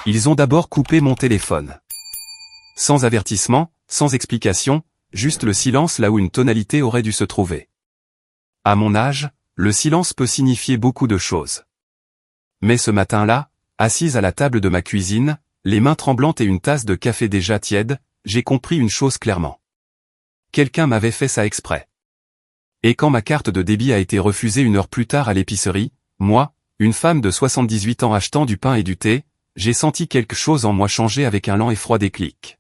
Ils ont d'abord coupé mon téléphone. Sans avertissement, sans explication, juste le silence là où une tonalité aurait dû se trouver. À mon âge, le silence peut signifier beaucoup de choses. Mais ce matin-là, assise à la table de ma cuisine, les mains tremblantes et une tasse de café déjà tiède, j'ai compris une chose clairement. Quelqu'un m'avait fait ça exprès. Et quand ma carte de débit a été refusée 1 heure plus tard à l'épicerie, moi, une femme de 78 ans achetant du pain et du thé, j'ai senti quelque chose en moi changer avec un lent et froid déclic.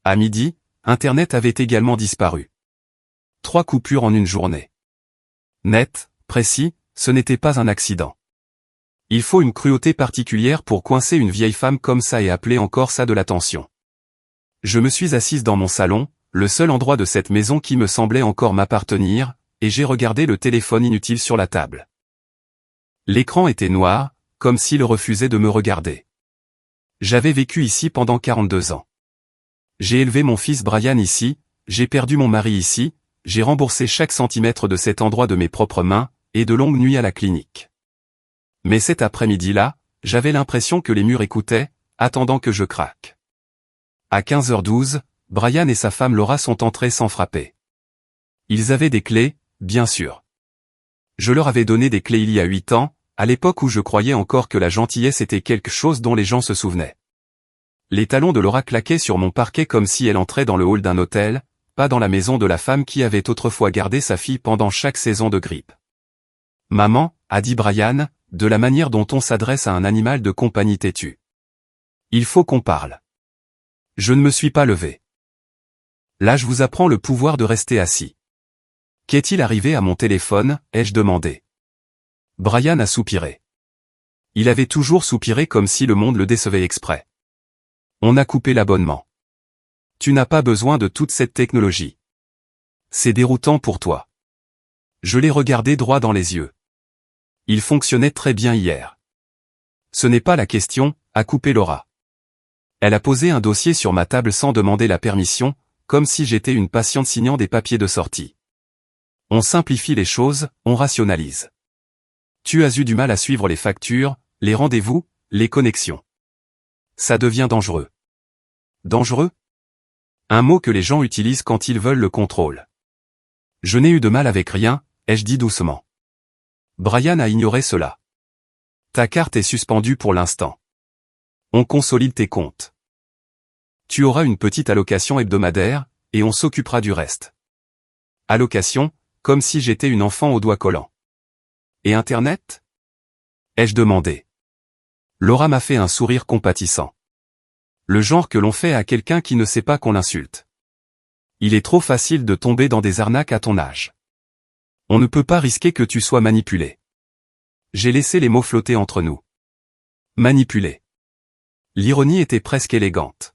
À midi, Internet avait également disparu. 3 coupures en une journée. Net, précis, ce n'était pas un accident. Il faut une cruauté particulière pour coincer une vieille femme comme ça et appeler encore ça de l'attention. Je me suis assise dans mon salon, le seul endroit de cette maison qui me semblait encore m'appartenir, et j'ai regardé le téléphone inutile sur la table. L'écran était noir, comme s'il refusait de me regarder. J'avais vécu ici pendant 42 ans. J'ai élevé mon fils Brian ici, j'ai perdu mon mari ici, j'ai remboursé chaque centimètre de cet endroit de mes propres mains, et de longues nuits à la clinique. Mais cet après-midi-là, j'avais l'impression que les murs écoutaient, attendant que je craque. À 15h12, Brian et sa femme Laura sont entrés sans frapper. Ils avaient des clés, bien sûr. Je leur avais donné des clés il y a 8 ans, à l'époque où je croyais encore que la gentillesse était quelque chose dont les gens se souvenaient. Les talons de Laura claquaient sur mon parquet comme si elle entrait dans le hall d'un hôtel, pas dans la maison de la femme qui avait autrefois gardé sa fille pendant chaque saison de grippe. « Maman », a dit Brian, de la manière dont on s'adresse à un animal de compagnie têtu. « Il faut qu'on parle. » Je ne me suis pas levé. Là je vous apprends le pouvoir de rester assis. « Qu'est-il arrivé à mon téléphone ?» ai-je demandé. Brian a soupiré. Il avait toujours soupiré comme si le monde le décevait exprès. On a coupé l'abonnement. Tu n'as pas besoin de toute cette technologie. C'est déroutant pour toi. Je l'ai regardé droit dans les yeux. Il fonctionnait très bien hier. Ce n'est pas la question, a coupé Laura. Elle a posé un dossier sur ma table sans demander la permission, comme si j'étais une patiente signant des papiers de sortie. On simplifie les choses, on rationalise. Tu as eu du mal à suivre les factures, les rendez-vous, les connexions. Ça devient dangereux. Dangereux ? Un mot que les gens utilisent quand ils veulent le contrôle. Je n'ai eu de mal avec rien, ai-je dit doucement. Brian a ignoré cela. Ta carte est suspendue pour l'instant. On consolide tes comptes. Tu auras une petite allocation hebdomadaire, et on s'occupera du reste. Allocation, comme si j'étais une enfant aux doigts collants. Et Internet ? Ai-je demandé. Laura m'a fait un sourire compatissant. Le genre que l'on fait à quelqu'un qui ne sait pas qu'on l'insulte. Il est trop facile de tomber dans des arnaques à ton âge. On ne peut pas risquer que tu sois manipulé. J'ai laissé les mots flotter entre nous. Manipulé. L'ironie était presque élégante.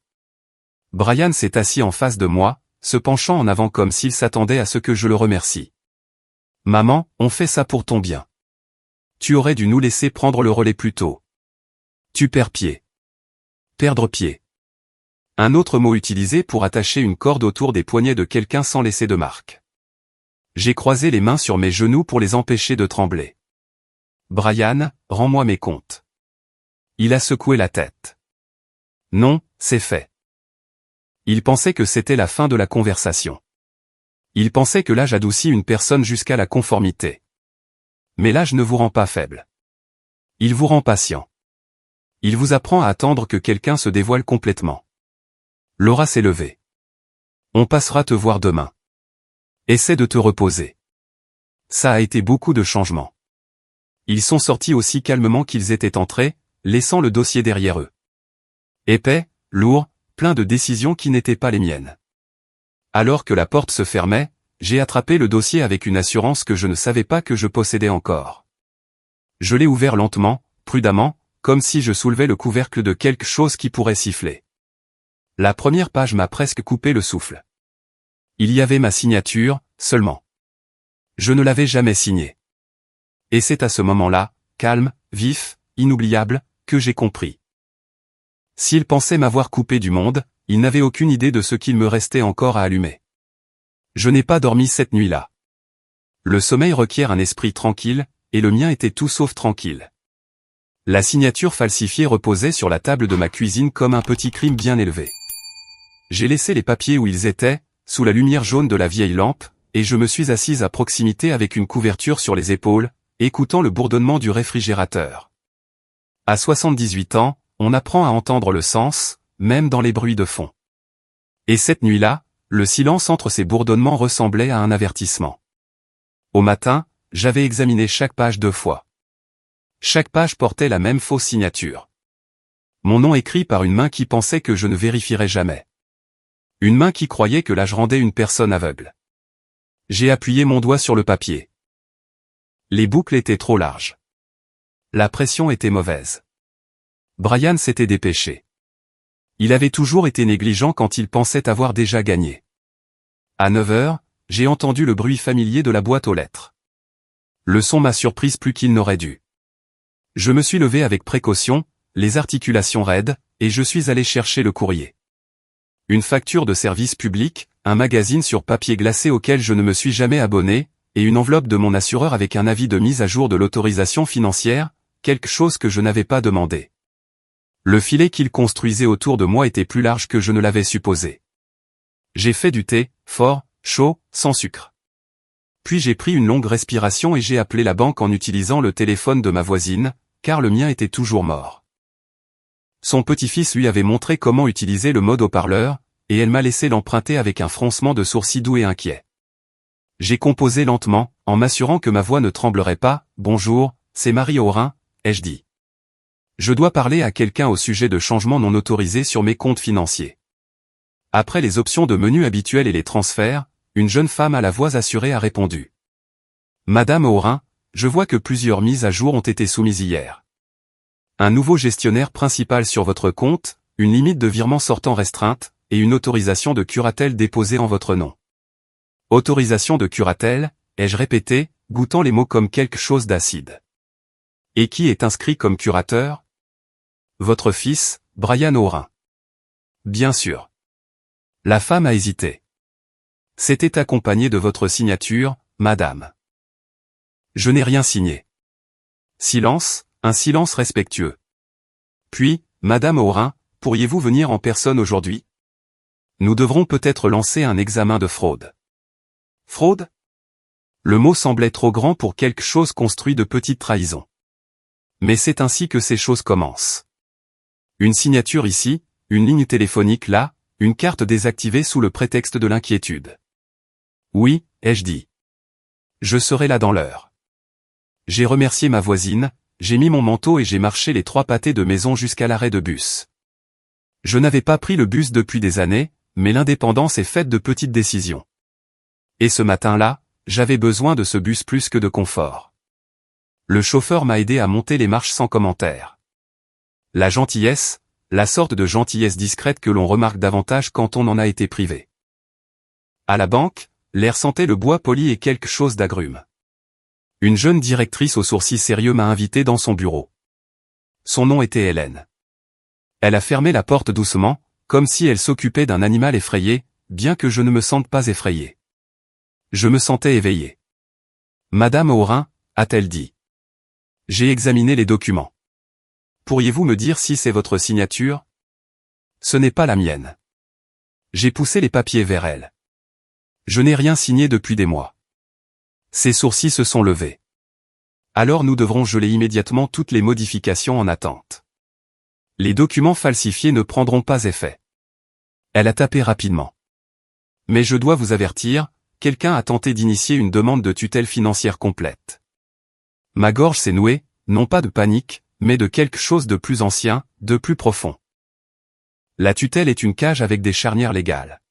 Brian s'est assis en face de moi, se penchant en avant comme s'il s'attendait à ce que je le remercie. Maman, on fait ça pour ton bien. Tu aurais dû nous laisser prendre le relais plus tôt. Tu perds pied. Perdre pied. Un autre mot utilisé pour attacher une corde autour des poignets de quelqu'un sans laisser de marque. J'ai croisé les mains sur mes genoux pour les empêcher de trembler. Brian, rends-moi mes comptes. Il a secoué la tête. Non, c'est fait. Il pensait que c'était la fin de la conversation. Il pensait que l'âge adoucit une personne jusqu'à la conformité. Mais l'âge ne vous rend pas faible. Il vous rend patient. Il vous apprend à attendre que quelqu'un se dévoile complètement. Laura s'est levée. On passera te voir demain. Essaie de te reposer. Ça a été beaucoup de changements. Ils sont sortis aussi calmement qu'ils étaient entrés, laissant le dossier derrière eux. Épais, lourd, plein de décisions qui n'étaient pas les miennes. Alors que la porte se fermait, j'ai attrapé le dossier avec une assurance que je ne savais pas que je possédais encore. Je l'ai ouvert lentement, prudemment, comme si je soulevais le couvercle de quelque chose qui pourrait siffler. La première page m'a presque coupé le souffle. Il y avait ma signature, seulement. Je ne l'avais jamais signée. Et c'est à ce moment-là, calme, vif, inoubliable, que j'ai compris. S'il pensait m'avoir coupé du monde, il n'avait aucune idée de ce qu'il me restait encore à allumer. Je n'ai pas dormi cette nuit-là. Le sommeil requiert un esprit tranquille, et le mien était tout sauf tranquille. La signature falsifiée reposait sur la table de ma cuisine comme un petit crime bien élevé. J'ai laissé les papiers où ils étaient, sous la lumière jaune de la vieille lampe, et je me suis assise à proximité avec une couverture sur les épaules, écoutant le bourdonnement du réfrigérateur. À 78 ans, on apprend à entendre le sens, même dans les bruits de fond. Et cette nuit-là, le silence entre ces bourdonnements ressemblait à un avertissement. Au matin, j'avais examiné chaque page 2 fois. Chaque page portait la même fausse signature. Mon nom écrit par une main qui pensait que je ne vérifierais jamais. Une main qui croyait que là je rendais une personne aveugle. J'ai appuyé mon doigt sur le papier. Les boucles étaient trop larges. La pression était mauvaise. Brian s'était dépêché. Il avait toujours été négligent quand il pensait avoir déjà gagné. À 9 heures, j'ai entendu le bruit familier de la boîte aux lettres. Le son m'a surprise plus qu'il n'aurait dû. Je me suis levé avec précaution, les articulations raides, et je suis allé chercher le courrier. Une facture de service public, un magazine sur papier glacé auquel je ne me suis jamais abonné, et une enveloppe de mon assureur avec un avis de mise à jour de l'autorisation financière, quelque chose que je n'avais pas demandé. Le filet qu'il construisait autour de moi était plus large que je ne l'avais supposé. J'ai fait du thé, fort, chaud, sans sucre. Puis j'ai pris une longue respiration et j'ai appelé la banque en utilisant le téléphone de ma voisine, car le mien était toujours mort. Son petit-fils lui avait montré comment utiliser le mode haut-parleur, et elle m'a laissé l'emprunter avec un froncement de sourcils doux et inquiet. J'ai composé lentement, en m'assurant que ma voix ne tremblerait pas. « Bonjour, c'est Marie Aurin », ai-je dit. Je dois parler à quelqu'un au sujet de changements non autorisés sur mes comptes financiers. Après les options de menu habituelles et les transferts, une jeune femme à la voix assurée a répondu. Madame Aurin, je vois que plusieurs mises à jour ont été soumises hier. Un nouveau gestionnaire principal sur votre compte, une limite de virement sortant restreinte, et une autorisation de curatelle déposée en votre nom. Autorisation de curatelle, ai-je répété, goûtant les mots comme quelque chose d'acide. Et qui est inscrit comme curateur? Votre fils, Brian Aurin. Bien sûr. La femme a hésité. C'était accompagné de votre signature, madame. Je n'ai rien signé. Silence, un silence respectueux. Puis, madame Aurin, pourriez-vous venir en personne aujourd'hui? Nous devrons peut-être lancer un examen de fraude. Fraude? Le mot semblait trop grand pour quelque chose construit de petites trahisons. Mais c'est ainsi que ces choses commencent. Une signature ici, une ligne téléphonique là, une carte désactivée sous le prétexte de l'inquiétude. Oui, ai-je dit. Je serai là dans l'heure. J'ai remercié ma voisine, j'ai mis mon manteau et j'ai marché les 3 pâtés de maison jusqu'à l'arrêt de bus. Je n'avais pas pris le bus depuis des années, mais l'indépendance est faite de petites décisions. Et ce matin-là, j'avais besoin de ce bus plus que de confort. Le chauffeur m'a aidé à monter les marches sans commentaire. La gentillesse, la sorte de gentillesse discrète que l'on remarque davantage quand on en a été privé. À la banque, l'air sentait le bois poli et quelque chose d'agrume. Une jeune directrice aux sourcils sérieux m'a invité dans son bureau. Son nom était Hélène. Elle a fermé la porte doucement, comme si elle s'occupait d'un animal effrayé, bien que je ne me sente pas effrayé. Je me sentais éveillé. Madame Aurin, a-t-elle dit. J'ai examiné les documents. Pourriez-vous me dire si c'est votre signature? Ce n'est pas la mienne. J'ai poussé les papiers vers elle. Je n'ai rien signé depuis des mois. Ses sourcils se sont levés. Alors nous devrons geler immédiatement toutes les modifications en attente. Les documents falsifiés ne prendront pas effet. Elle a tapé rapidement. Mais je dois vous avertir, quelqu'un a tenté d'initier une demande de tutelle financière complète. Ma gorge s'est nouée, non pas de panique, mais de quelque chose de plus ancien, de plus profond. La tutelle est une cage avec des charnières légales.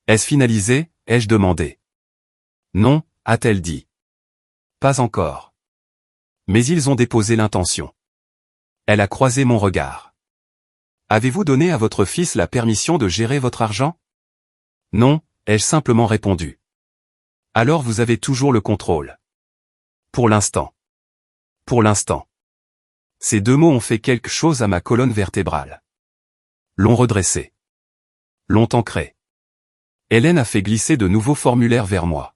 Est-ce finalisé, ai-je demandé. Non, a-t-elle dit. Pas encore. Mais ils ont déposé l'intention. Elle a croisé mon regard. Avez-vous donné à votre fils la permission de gérer votre argent? Non, ai-je simplement répondu. Alors vous avez toujours le contrôle. Pour l'instant. Pour l'instant. Ces 2 mots ont fait quelque chose à ma colonne vertébrale. L'ont redressé. L'ont ancré. Hélène a fait glisser de nouveaux formulaires vers moi.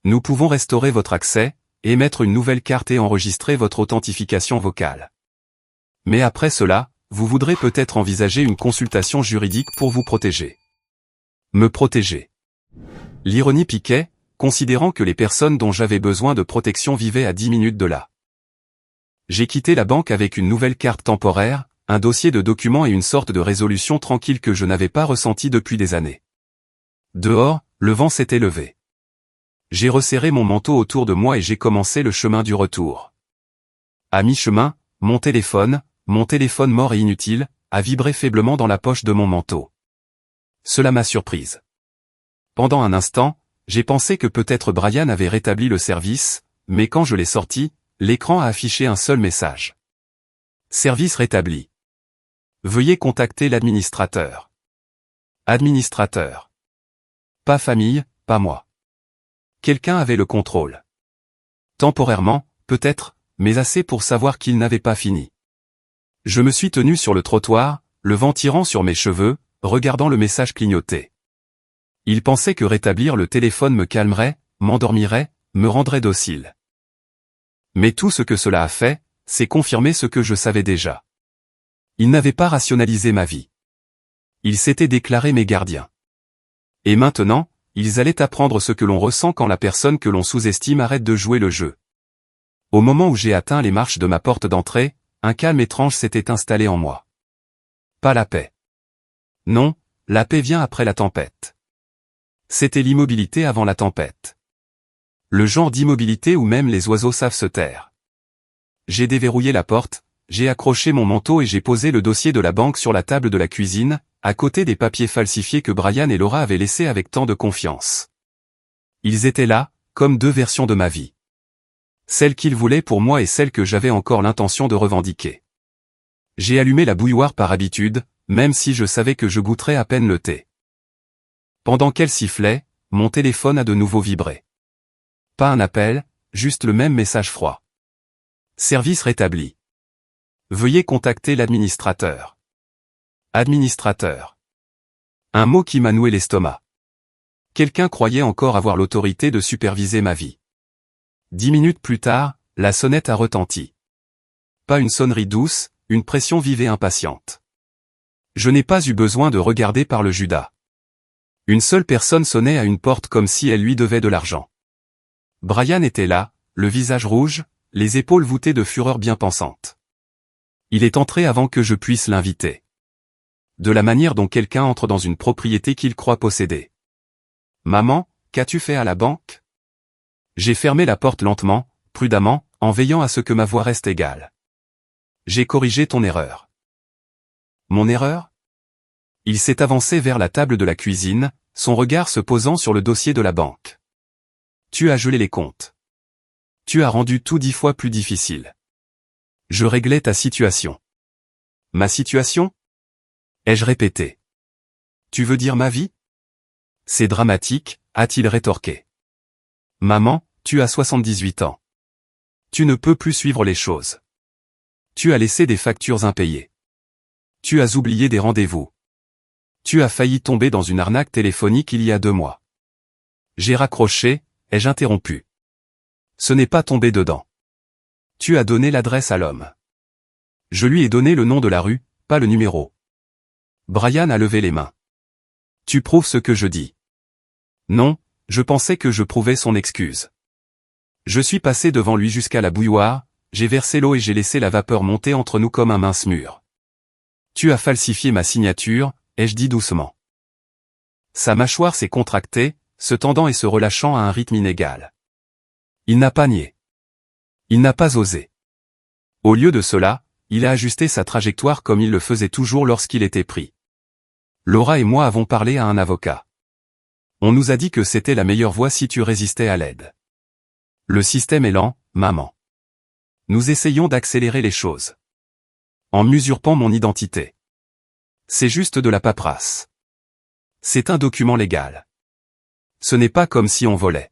Nous pouvons restaurer votre accès, émettre une nouvelle carte et enregistrer votre authentification vocale. Mais après cela, vous voudrez peut-être envisager une consultation juridique pour vous protéger. Me protéger. L'ironie piquait, considérant que les personnes dont j'avais besoin de protection vivaient à 10 minutes de là. J'ai quitté la banque avec une nouvelle carte temporaire, un dossier de documents et une sorte de résolution tranquille que je n'avais pas ressentie depuis des années. Dehors, le vent s'était levé. J'ai resserré mon manteau autour de moi et j'ai commencé le chemin du retour. À mi-chemin, mon téléphone mort et inutile, a vibré faiblement dans la poche de mon manteau. Cela m'a surprise. Pendant un instant, j'ai pensé que peut-être Brian avait rétabli le service, mais quand je l'ai sorti, l'écran a affiché un seul message. Service rétabli. Veuillez contacter l'administrateur. Administrateur. Pas famille, pas moi. Quelqu'un avait le contrôle. Temporairement, peut-être, mais assez pour savoir qu'il n'avait pas fini. Je me suis tenu sur le trottoir, le vent tirant sur mes cheveux, regardant le message clignoter. Il pensait que rétablir le téléphone me calmerait, m'endormirait, me rendrait docile. Mais tout ce que cela a fait, c'est confirmer ce que je savais déjà. Il n'avait pas rationalisé ma vie. Ils s'étaient déclarés mes gardiens. Et maintenant, ils allaient apprendre ce que l'on ressent quand la personne que l'on sous-estime arrête de jouer le jeu. Au moment où j'ai atteint les marches de ma porte d'entrée, un calme étrange s'était installé en moi. Pas la paix. Non, la paix vient après la tempête. C'était l'immobilité avant la tempête. Le genre d'immobilité où même les oiseaux savent se taire. J'ai déverrouillé la porte, j'ai accroché mon manteau et j'ai posé le dossier de la banque sur la table de la cuisine, à côté des papiers falsifiés que Brian et Laura avaient laissés avec tant de confiance. Ils étaient là, comme deux versions de ma vie. Celle qu'ils voulaient pour moi et celle que j'avais encore l'intention de revendiquer. J'ai allumé la bouilloire par habitude, même si je savais que je goûterais à peine le thé. Pendant qu'elle sifflait, mon téléphone a de nouveau vibré. Pas un appel, juste le même message froid. Service rétabli. Veuillez contacter l'administrateur. Administrateur. Un mot qui m'a noué l'estomac. Quelqu'un croyait encore avoir l'autorité de superviser ma vie. 10 minutes plus tard, la sonnette a retenti. Pas une sonnerie douce, une pression vive et impatiente. Je n'ai pas eu besoin de regarder par le Judas. Une seule personne sonnait à une porte comme si elle lui devait de l'argent. Brian était là, le visage rouge, les épaules voûtées de fureur bien pensante. Il est entré avant que je puisse l'inviter. De la manière dont quelqu'un entre dans une propriété qu'il croit posséder. Maman, qu'as-tu fait à la banque ? J'ai fermé la porte lentement, prudemment, en veillant à ce que ma voix reste égale. J'ai corrigé ton erreur. Mon erreur ? Il s'est avancé vers la table de la cuisine, son regard se posant sur le dossier de la banque. Tu as gelé les comptes. Tu as rendu tout 10 fois plus difficile. Je réglais ta situation. Ma situation ? Ai-je répété. Tu veux dire ma vie ? C'est dramatique, a-t-il rétorqué. Maman, tu as 78 ans. Tu ne peux plus suivre les choses. Tu as laissé des factures impayées. Tu as oublié des rendez-vous. Tu as failli tomber dans une arnaque téléphonique il y a 2 mois. J'ai raccroché, ai-je interrompu. Ce n'est pas tombé dedans. Tu as donné l'adresse à l'homme. Je lui ai donné le nom de la rue, pas le numéro. Brian a levé les mains. Tu prouves ce que je dis. Non, je pensais que je prouvais son excuse. Je suis passé devant lui jusqu'à la bouilloire, j'ai versé l'eau et j'ai laissé la vapeur monter entre nous comme un mince mur. Tu as falsifié ma signature, ai-je dit doucement. Sa mâchoire s'est contractée, se tendant et se relâchant à un rythme inégal. Il n'a pas nié. Il n'a pas osé. Au lieu de cela, il a ajusté sa trajectoire comme il le faisait toujours lorsqu'il était pris. Laura et moi avons parlé à un avocat. On nous a dit que c'était la meilleure voie si tu résistais à l'aide. Le système est lent, maman. Nous essayons d'accélérer les choses. En m'usurpant mon identité. C'est juste de la paperasse. C'est un document légal. Ce n'est pas comme si on volait.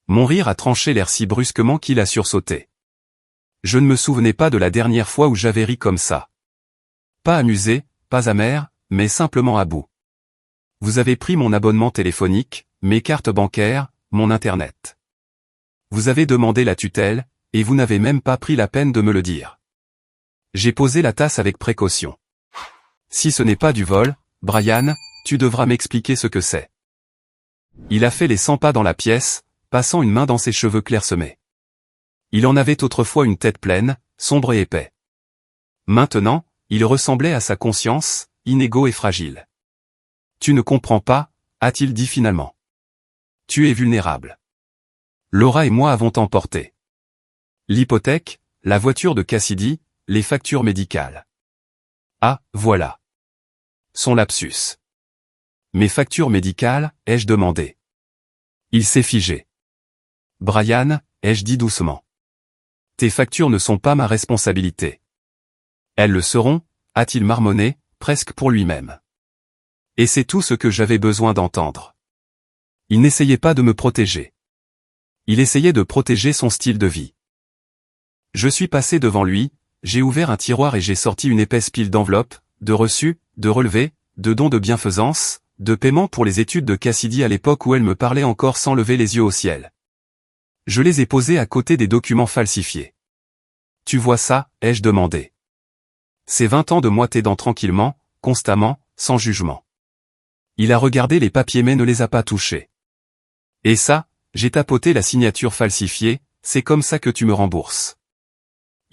Mon rire a tranché l'air si brusquement qu'il a sursauté. Je ne me souvenais pas de la dernière fois où j'avais ri comme ça. Pas amusé, pas amer, mais simplement à bout. Vous avez pris mon abonnement téléphonique, mes cartes bancaires, mon internet. Vous avez demandé la tutelle, et vous n'avez même pas pris la peine de me le dire. J'ai posé la tasse avec précaution. Si ce n'est pas du vol, Brian, tu devras m'expliquer ce que c'est. Il a fait les 100 pas dans la pièce, passant une main dans ses cheveux clairsemés. Il en avait autrefois une tête pleine, sombre et épais. Maintenant, il ressemblait à sa conscience, inégaux et fragile. Tu ne comprends pas, a-t-il dit finalement. Tu es vulnérable. Laura et moi avons emporté l'hypothèque, la voiture de Cassidy, les factures médicales. Ah, voilà. Son lapsus. Mes factures médicales, ai-je demandé. Il s'est figé. Brian, ai-je dit doucement. Tes factures ne sont pas ma responsabilité. Elles le seront, a-t-il marmonné, presque pour lui-même. Et c'est tout ce que j'avais besoin d'entendre. Il n'essayait pas de me protéger. Il essayait de protéger son style de vie. Je suis passé devant lui, j'ai ouvert un tiroir et j'ai sorti une épaisse pile d'enveloppes, de reçus, de relevés, de dons de bienfaisance, de paiements pour les études de Cassidy à l'époque où elle me parlait encore sans lever les yeux au ciel. Je les ai posés à côté des documents falsifiés. Tu vois ça, ai-je demandé. C'est 20 ans de moi t'aidant tranquillement, constamment, sans jugement. Il a regardé les papiers mais ne les a pas touchés. Et ça, j'ai tapoté la signature falsifiée, c'est comme ça que tu me rembourses.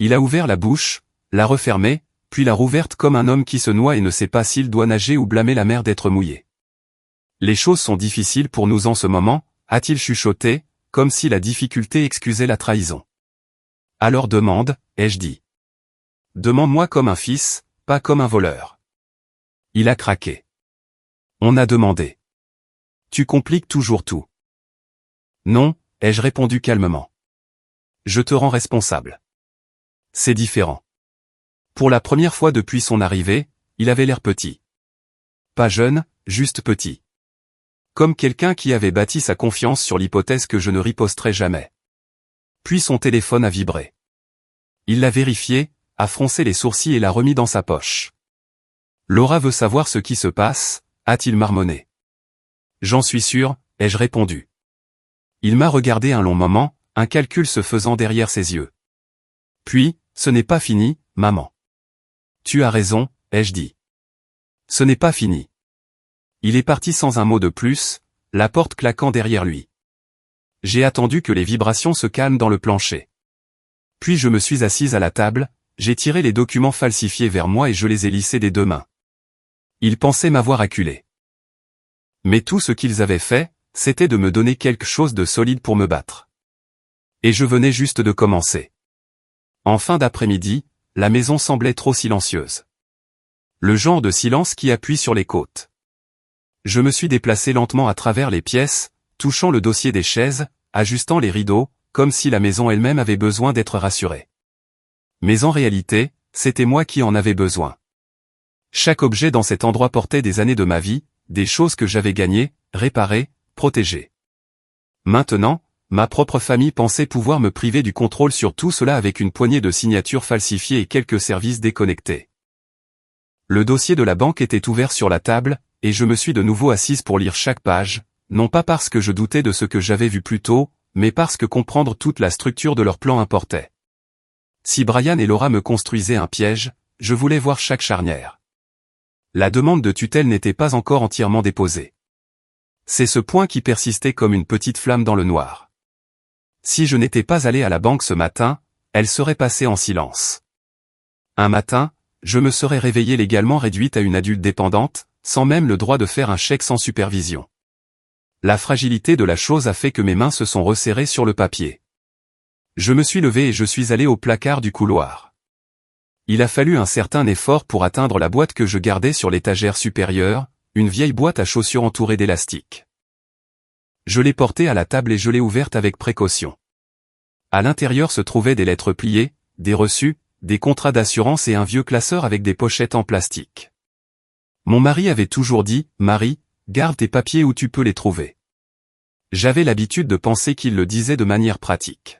Il a ouvert la bouche, l'a refermée, puis l'a rouverte comme un homme qui se noie et ne sait pas s'il doit nager ou blâmer la mer d'être mouillée. Les choses sont difficiles pour nous en ce moment, a-t-il chuchoté, comme si la difficulté excusait la trahison. Alors demande, ai-je dit. Demande-moi comme un fils, pas comme un voleur. Il a craqué. On a demandé. Tu compliques toujours tout. Non, ai-je répondu calmement. Je te rends responsable. C'est différent. Pour la première fois depuis son arrivée, il avait l'air petit. Pas jeune, juste petit. Comme quelqu'un qui avait bâti sa confiance sur l'hypothèse que je ne riposterais jamais. Puis son téléphone a vibré. Il l'a vérifié, a froncé les sourcils et l'a remis dans sa poche. Laura veut savoir ce qui se passe, a-t-il marmonné. J'en suis sûr, ai-je répondu. Il m'a regardé un long moment, un calcul se faisant derrière ses yeux. Puis, ce n'est pas fini, maman. Tu as raison, ai-je dit. Ce n'est pas fini. Il est parti sans un mot de plus, la porte claquant derrière lui. J'ai attendu que les vibrations se calment dans le plancher. Puis je me suis assise à la table, j'ai tiré les documents falsifiés vers moi et je les ai lissés des deux mains. Ils pensaient m'avoir acculé. Mais tout ce qu'ils avaient fait, c'était de me donner quelque chose de solide pour me battre. Et je venais juste de commencer. En fin d'après-midi, la maison semblait trop silencieuse. Le genre de silence qui appuie sur les côtes. Je me suis déplacé lentement à travers les pièces, touchant le dossier des chaises, ajustant les rideaux, comme si la maison elle-même avait besoin d'être rassurée. Mais en réalité, c'était moi qui en avais besoin. Chaque objet dans cet endroit portait des années de ma vie, des choses que j'avais gagnées, réparées, protégées. Maintenant, ma propre famille pensait pouvoir me priver du contrôle sur tout cela avec une poignée de signatures falsifiées et quelques services déconnectés. Le dossier de la banque était ouvert sur la table, et je me suis de nouveau assise pour lire chaque page, non pas parce que je doutais de ce que j'avais vu plus tôt, mais parce que comprendre toute la structure de leur plan importait. Si Brian et Laura me construisaient un piège, je voulais voir chaque charnière. La demande de tutelle n'était pas encore entièrement déposée. C'est ce point qui persistait comme une petite flamme dans le noir. Si je n'étais pas allé à la banque ce matin, elle serait passée en silence. Un matin, je me serais réveillée légalement réduite à une adulte dépendante, sans même le droit de faire un chèque sans supervision. La fragilité de la chose a fait que mes mains se sont resserrées sur le papier. Je me suis levé et je suis allé au placard du couloir. Il a fallu un certain effort pour atteindre la boîte que je gardais sur l'étagère supérieure, une vieille boîte à chaussures entourée d'élastiques. Je l'ai portée à la table et je l'ai ouverte avec précaution. À l'intérieur se trouvaient des lettres pliées, des reçus, des contrats d'assurance et un vieux classeur avec des pochettes en plastique. Mon mari avait toujours dit, « Marie, garde tes papiers où tu peux les trouver. » J'avais l'habitude de penser qu'il le disait de manière pratique.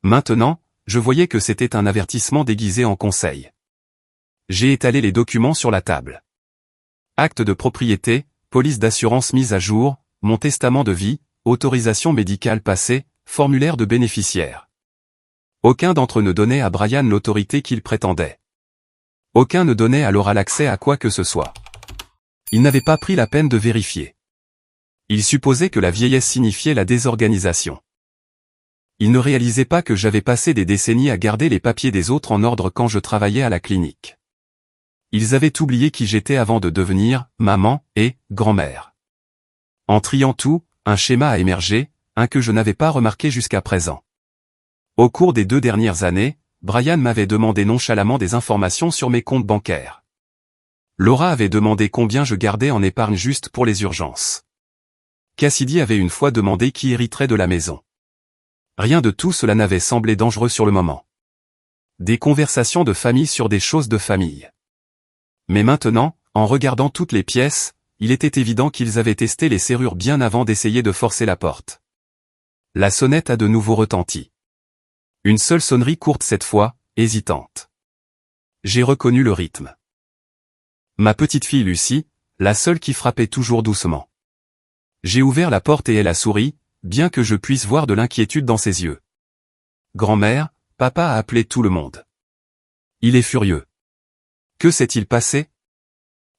Maintenant, je voyais que c'était un avertissement déguisé en conseil. J'ai étalé les documents sur la table. Acte de propriété, police d'assurance mise à jour, mon testament de vie, autorisation médicale passée, formulaire de bénéficiaire. Aucun d'entre eux ne donnait à Brian l'autorité qu'il prétendait. Aucun ne donnait à Laura l'accès à quoi que ce soit. Il n'avait pas pris la peine de vérifier. Il supposait que la vieillesse signifiait la désorganisation. Il ne réalisait pas que j'avais passé des décennies à garder les papiers des autres en ordre quand je travaillais à la clinique. Ils avaient oublié qui j'étais avant de devenir maman et grand-mère. En triant tout, un schéma a émergé, un que je n'avais pas remarqué jusqu'à présent. Au cours des 2 dernières années, Brian m'avait demandé nonchalamment des informations sur mes comptes bancaires. Laura avait demandé combien je gardais en épargne juste pour les urgences. Cassidy avait une fois demandé qui hériterait de la maison. Rien de tout cela n'avait semblé dangereux sur le moment. Des conversations de famille sur des choses de famille. Mais maintenant, en regardant toutes les pièces, il était évident qu'ils avaient testé les serrures bien avant d'essayer de forcer la porte. La sonnette a de nouveau retenti. Une seule sonnerie courte cette fois, hésitante. J'ai reconnu le rythme. Ma petite fille Lucie, la seule qui frappait toujours doucement. J'ai ouvert la porte et elle a souri, bien que je puisse voir de l'inquiétude dans ses yeux. Grand-mère, papa a appelé tout le monde. Il est furieux. Que s'est-il passé?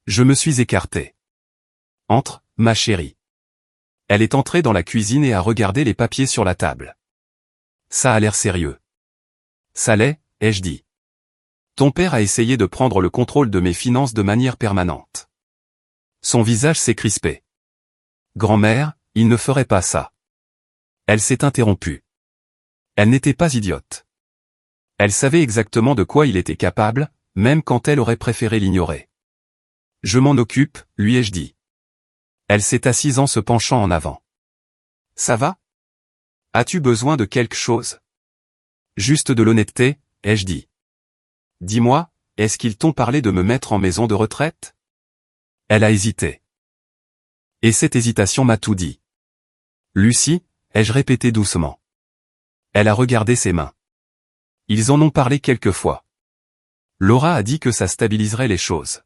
Je me suis écarté. Entre, ma chérie. Elle est entrée dans la cuisine et a regardé les papiers sur la table. Ça a l'air sérieux. Ça l'est, ai-je dit. Ton père a essayé de prendre le contrôle de mes finances de manière permanente. Son visage s'est crispé. Grand-mère, il ne ferait pas ça. Elle s'est interrompue. Elle n'était pas idiote. Elle savait exactement de quoi il était capable, même quand elle aurait préféré l'ignorer. Je m'en occupe, lui ai-je dit. Elle s'est assise en se penchant en avant. Ça va? As-tu besoin de quelque chose? Juste de l'honnêteté, ai-je dit. Dis-moi, est-ce qu'ils t'ont parlé de me mettre en maison de retraite? Elle a hésité. Et cette hésitation m'a tout dit. Lucie, ai-je répété doucement. Elle a regardé ses mains. Ils en ont parlé quelques fois. Laura a dit que ça stabiliserait les choses.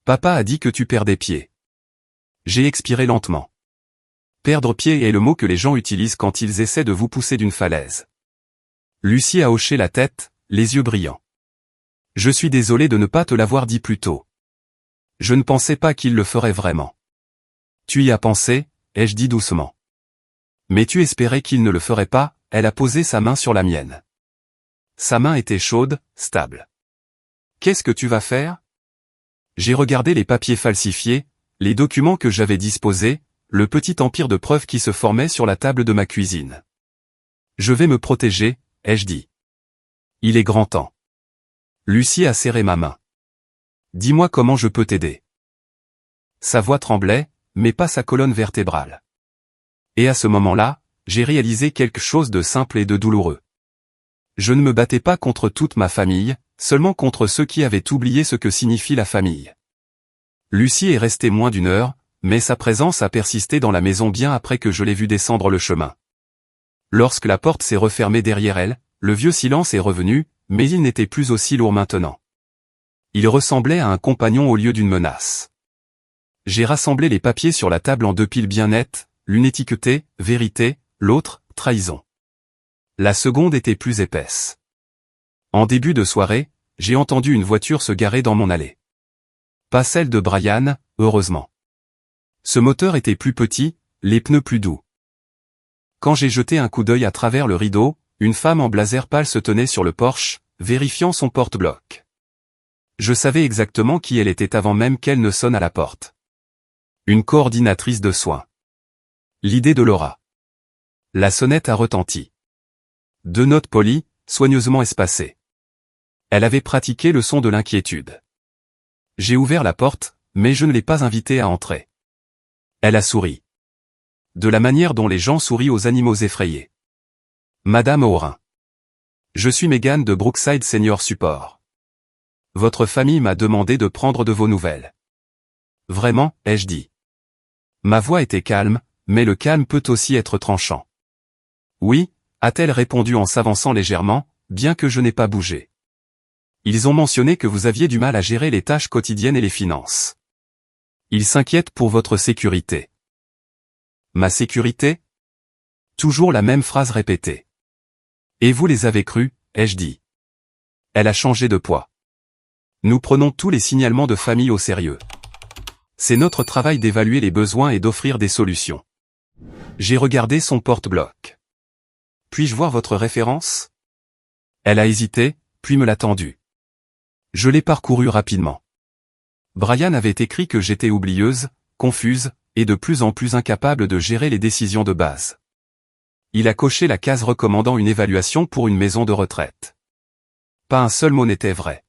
Papa a dit que tu perdais pied. J'ai expiré lentement. Perdre pied est le mot que les gens utilisent quand ils essaient de vous pousser d'une falaise. Lucie a hoché la tête, les yeux brillants. Je suis désolé de ne pas te l'avoir dit plus tôt. Je ne pensais pas qu'il le ferait vraiment. Tu y as pensé, ai-je dit doucement. Mais tu espérais qu'il ne le ferait pas, elle a posé sa main sur la mienne. Sa main était chaude, stable. Qu'est-ce que tu vas faire? J'ai regardé les papiers falsifiés, les documents que j'avais disposés, le petit empire de preuves qui se formait sur la table de ma cuisine. Je vais me protéger, ai-je dit. Il est grand temps. Lucie a serré ma main. Dis-moi comment je peux t'aider. Sa voix tremblait, mais pas sa colonne vertébrale. Et à ce moment-là, j'ai réalisé quelque chose de simple et de douloureux. Je ne me battais pas contre toute ma famille, seulement contre ceux qui avaient oublié ce que signifie la famille. Lucie est restée moins d'1 heure, mais sa présence a persisté dans la maison bien après que je l'ai vue descendre le chemin. Lorsque la porte s'est refermée derrière elle, le vieux silence est revenu, mais il n'était plus aussi lourd maintenant. Il ressemblait à un compagnon au lieu d'une menace. J'ai rassemblé les papiers sur la table en 2 piles bien nettes, l'une étiquetée « Vérité », l'autre « Trahison ». La seconde était plus épaisse. En début de soirée, j'ai entendu une voiture se garer dans mon allée. Pas celle de Brian, heureusement. Ce moteur était plus petit, les pneus plus doux. Quand j'ai jeté un coup d'œil à travers le rideau, une femme en blazer pâle se tenait sur le porche, vérifiant son porte-bloc. Je savais exactement qui elle était avant même qu'elle ne sonne à la porte. Une coordinatrice de soins. L'idée de Laura. La sonnette a retenti. 2 notes polies, soigneusement espacées. Elle avait pratiqué le son de l'inquiétude. J'ai ouvert la porte, mais je ne l'ai pas invitée à entrer. Elle a souri. De la manière dont les gens sourient aux animaux effrayés. Madame Aurin. Je suis Megan de Brookside Senior Support. Votre famille m'a demandé de prendre de vos nouvelles. Vraiment, ai-je dit. Ma voix était calme, mais le calme peut aussi être tranchant. Oui, a-t-elle répondu en s'avançant légèrement, bien que je n'ai pas bougé. Ils ont mentionné que vous aviez du mal à gérer les tâches quotidiennes et les finances. Ils s'inquiètent pour votre sécurité. Ma sécurité? Toujours la même phrase répétée. Et vous les avez crus, ai-je dit. Elle a changé de poids. Nous prenons tous les signalements de famille au sérieux. C'est notre travail d'évaluer les besoins et d'offrir des solutions. J'ai regardé son porte-bloc. Puis-je voir votre référence? Elle a hésité, puis me l'a tendue. Je l'ai parcouru rapidement. Brian avait écrit que j'étais oublieuse, confuse, et de plus en plus incapable de gérer les décisions de base. Il a coché la case recommandant une évaluation pour une maison de retraite. Pas un seul mot n'était vrai.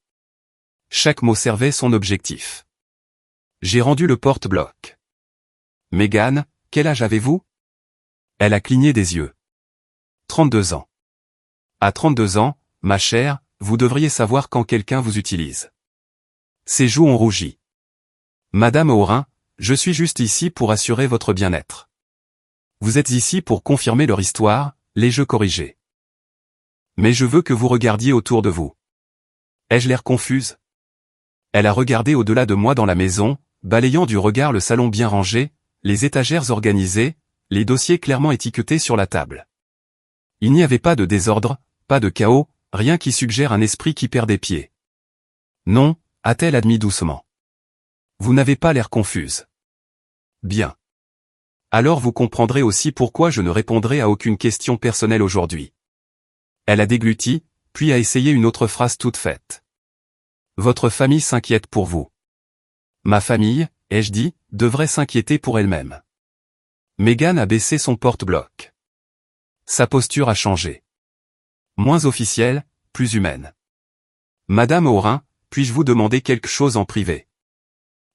Chaque mot servait son objectif. J'ai rendu le porte-bloc. Megan, quel âge avez-vous? Elle a cligné des yeux. 32 ans. À 32 ans, ma chère, vous devriez savoir quand quelqu'un vous utilise. Ses joues ont rougi. Madame Aurin, je suis juste ici pour assurer votre bien-être. Vous êtes ici pour confirmer leur histoire, les jeux corrigés. Mais je veux que vous regardiez autour de vous. Ai-je l'air confuse? Elle a regardé au-delà de moi dans la maison, balayant du regard le salon bien rangé, les étagères organisées, les dossiers clairement étiquetés sur la table. Il n'y avait pas de désordre, pas de chaos, rien qui suggère un esprit qui perd des pieds. Non, a-t-elle admis doucement. Vous n'avez pas l'air confuse. Bien. Alors vous comprendrez aussi pourquoi je ne répondrai à aucune question personnelle aujourd'hui. Elle a dégluti, puis a essayé une autre phrase toute faite. Votre famille s'inquiète pour vous. Ma famille, ai-je dit, devrait s'inquiéter pour elle-même. Megan a baissé son porte-bloc. Sa posture a changé. Moins officielle, plus humaine. Madame Aurin, puis-je vous demander quelque chose en privé?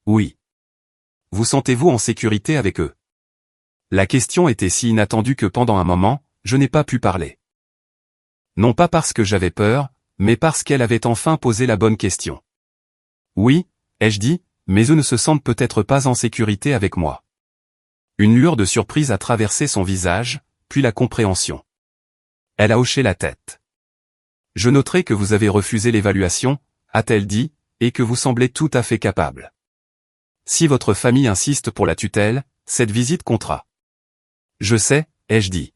Oui. Vous sentez-vous en sécurité avec eux? La question était si inattendue que pendant un moment, je n'ai pas pu parler. Non pas parce que j'avais peur, mais parce qu'elle avait enfin posé la bonne question. Oui, ai-je dit, mais eux ne se sentent peut-être pas en sécurité avec moi. Une lueur de surprise a traversé son visage, puis la compréhension. Elle a hoché la tête. Je noterai que vous avez refusé l'évaluation, a-t-elle dit, et que vous semblez tout à fait capable. Si votre famille insiste pour la tutelle, cette visite comptera. Je sais, ai-je dit.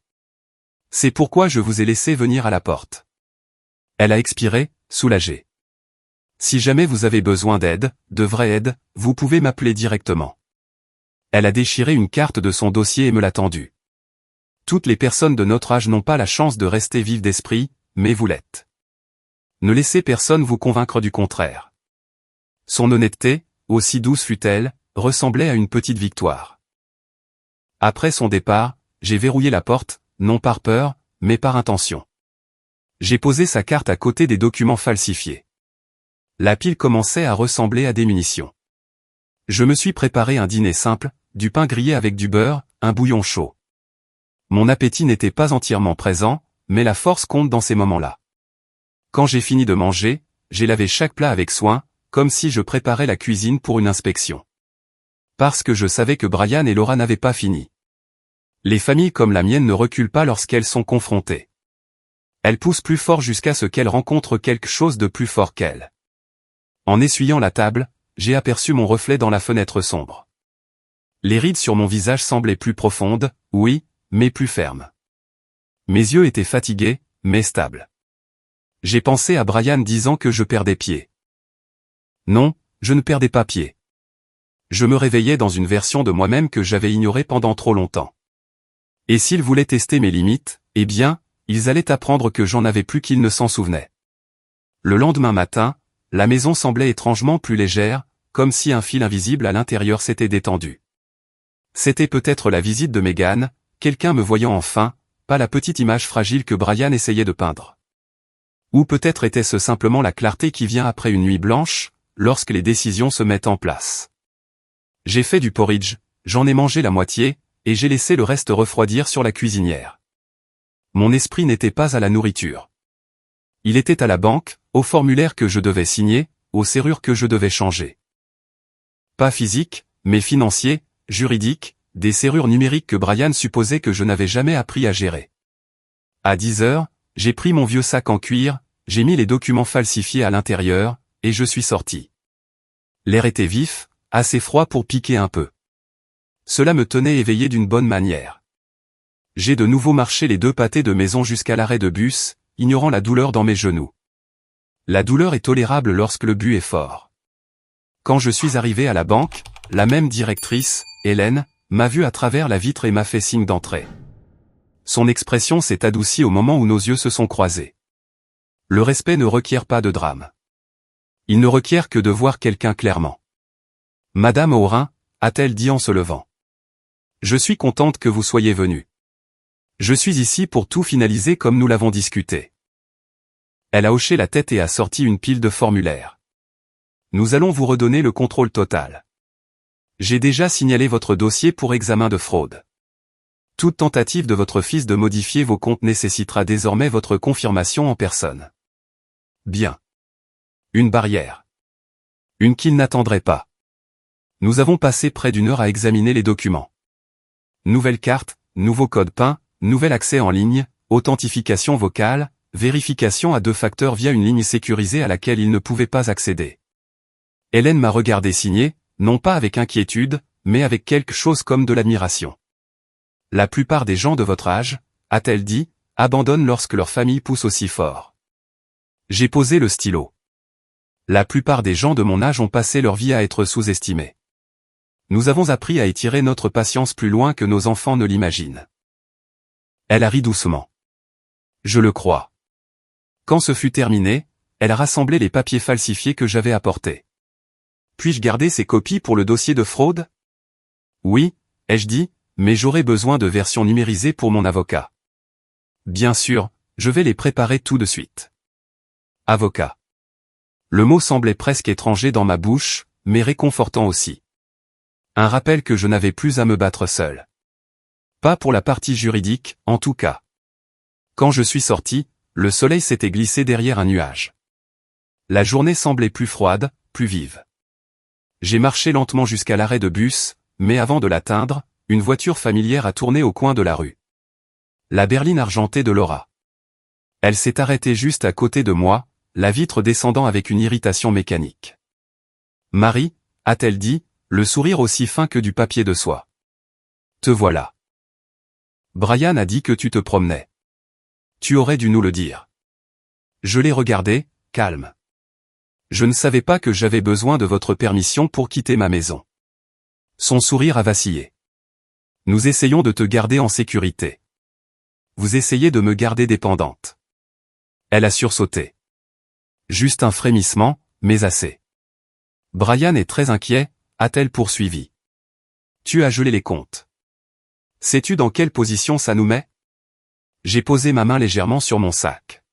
C'est pourquoi je vous ai laissé venir à la porte. Elle a expiré, soulagée. Si jamais vous avez besoin d'aide, de vraie aide, vous pouvez m'appeler directement. Elle a déchiré une carte de son dossier et me l'a tendue. Toutes les personnes de notre âge n'ont pas la chance de rester vives d'esprit, mais vous l'êtes. Ne laissez personne vous convaincre du contraire. Son honnêteté, aussi douce fut-elle, ressemblait à une petite victoire. Après son départ, j'ai verrouillé la porte, non par peur, mais par intention. J'ai posé sa carte à côté des documents falsifiés. La pile commençait à ressembler à des munitions. Je me suis préparé un dîner simple, du pain grillé avec du beurre, un bouillon chaud. Mon appétit n'était pas entièrement présent, mais la force compte dans ces moments-là. Quand j'ai fini de manger, j'ai lavé chaque plat avec soin, comme si je préparais la cuisine pour une inspection. Parce que je savais que Brian et Laura n'avaient pas fini. Les familles comme la mienne ne reculent pas lorsqu'elles sont confrontées. Elles poussent plus fort jusqu'à ce qu'elles rencontrent quelque chose de plus fort qu'elles. En essuyant la table, j'ai aperçu mon reflet dans la fenêtre sombre. Les rides sur mon visage semblaient plus profondes, oui, mais plus fermes. Mes yeux étaient fatigués, mais stables. J'ai pensé à Brian disant que je perdais pied. Non, je ne perdais pas pied. Je me réveillais dans une version de moi-même que j'avais ignorée pendant trop longtemps. Et s'ils voulaient tester mes limites, eh bien, ils allaient apprendre que j'en avais plus qu'ils ne s'en souvenaient. Le lendemain matin, la maison semblait étrangement plus légère, comme si un fil invisible à l'intérieur s'était détendu. C'était peut-être la visite de Megan, quelqu'un me voyant enfin, pas la petite image fragile que Brian essayait de peindre. Ou peut-être était-ce simplement la clarté qui vient après une nuit blanche, lorsque les décisions se mettent en place. J'ai fait du porridge, j'en ai mangé la moitié, et j'ai laissé le reste refroidir sur la cuisinière. Mon esprit n'était pas à la nourriture. Il était à la banque, au formulaire que je devais signer, aux serrures que je devais changer. Pas physique, mais financier, juridique, des serrures numériques que Brian supposait que je n'avais jamais appris à gérer. À 10 heures, j'ai pris mon vieux sac en cuir, j'ai mis les documents falsifiés à l'intérieur, et je suis sorti. L'air était vif, assez froid pour piquer un peu. Cela me tenait éveillé d'une bonne manière. J'ai de nouveau marché les 2 pâtés de maison jusqu'à l'arrêt de bus, ignorant la douleur dans mes genoux. La douleur est tolérable lorsque le but est fort. Quand je suis arrivé à la banque, la même directrice, Hélène, m'a vu à travers la vitre et m'a fait signe d'entrer. Son expression s'est adoucie au moment où nos yeux se sont croisés. Le respect ne requiert pas de drame. Il ne requiert que de voir quelqu'un clairement. Madame Aurin, a-t-elle dit en se levant. Je suis contente que vous soyez venue. Je suis ici pour tout finaliser comme nous l'avons discuté. Elle a hoché la tête et a sorti une pile de formulaires. Nous allons vous redonner le contrôle total. J'ai déjà signalé votre dossier pour examen de fraude. Toute tentative de votre fils de modifier vos comptes nécessitera désormais votre confirmation en personne. Bien. Une barrière. Une qu'il n'attendrait pas. Nous avons passé près d'une heure à examiner les documents. Nouvelle carte, nouveau code PIN, nouvel accès en ligne, authentification vocale, vérification à 2 facteurs via une ligne sécurisée à laquelle il ne pouvait pas accéder. Hélène m'a regardé signer, non pas avec inquiétude, mais avec quelque chose comme de l'admiration. La plupart des gens de votre âge, a-t-elle dit, abandonnent lorsque leur famille pousse aussi fort. J'ai posé le stylo. La plupart des gens de mon âge ont passé leur vie à être sous-estimés. Nous avons appris à étirer notre patience plus loin que nos enfants ne l'imaginent. Elle a ri doucement. Je le crois. Quand ce fut terminé, elle a rassemblé les papiers falsifiés que j'avais apportés. Puis-je garder ces copies pour le dossier de fraude? Oui, ai-je dit, mais j'aurai besoin de versions numérisées pour mon avocat. Bien sûr, je vais les préparer tout de suite. Avocat. Le mot semblait presque étranger dans ma bouche, mais réconfortant aussi. Un rappel que je n'avais plus à me battre seul. Pas pour la partie juridique, en tout cas. Quand je suis sorti, le soleil s'était glissé derrière un nuage. La journée semblait plus froide, plus vive. J'ai marché lentement jusqu'à l'arrêt de bus, mais avant de l'atteindre, une voiture familière a tourné au coin de la rue. La berline argentée de Laura. Elle s'est arrêtée juste à côté de moi, la vitre descendant avec une irritation mécanique. Marie, a-t-elle dit, le sourire aussi fin que du papier de soie. Te voilà. Brian a dit que tu te promenais. Tu aurais dû nous le dire. Je l'ai regardé, calme. Je ne savais pas que j'avais besoin de votre permission pour quitter ma maison. Son sourire a vacillé. Nous essayons de te garder en sécurité. Vous essayez de me garder dépendante. Elle a sursauté. Juste un frémissement, mais assez. Brian est très inquiet, a-t-elle poursuivi. Tu as gelé les comptes. Sais-tu dans quelle position ça nous met? J'ai posé ma main légèrement sur mon sac.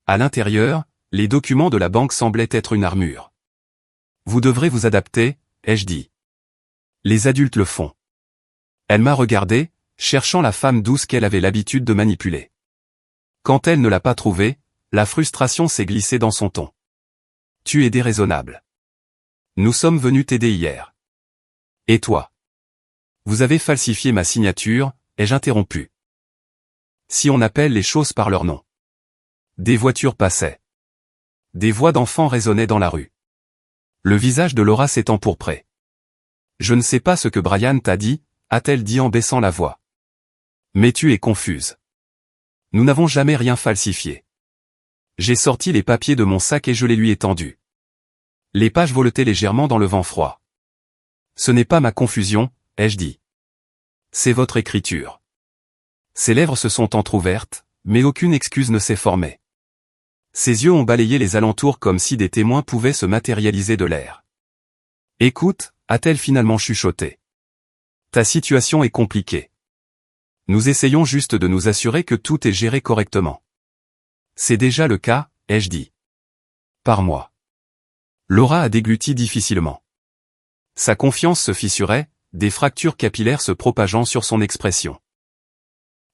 À l'intérieur, les documents de la banque semblaient être une armure. Vous devrez vous adapter, ai-je dit. Les adultes le font. Elle m'a regardé, cherchant la femme douce qu'elle avait l'habitude de manipuler. Quand elle ne l'a pas trouvée, la frustration s'est glissée dans son ton. Tu es déraisonnable. Nous sommes venus t'aider hier. Et toi? Vous avez falsifié ma signature, ai-je interrompu. Si on appelle les choses par leur nom. Des voitures passaient. Des voix d'enfants résonnaient dans la rue. Le visage de Laura s'est empourpré. Je ne sais pas ce que Brian t'a dit, a-t-elle dit en baissant la voix. Mais tu es confuse. Nous n'avons jamais rien falsifié. J'ai sorti les papiers de mon sac et je les lui ai tendus. Les pages voletaient légèrement dans le vent froid. Ce n'est pas ma confusion, ai-je dit. C'est votre écriture. Ses lèvres se sont entr'ouvertes, mais aucune excuse ne s'est formée. Ses yeux ont balayé les alentours comme si des témoins pouvaient se matérialiser de l'air. Écoute, a-t-elle finalement chuchoté. Ta situation est compliquée. Nous essayons juste de nous assurer que tout est géré correctement. C'est déjà le cas, ai-je dit. Par moi. Laura a dégluti difficilement. Sa confiance se fissurait, des fractures capillaires se propageant sur son expression.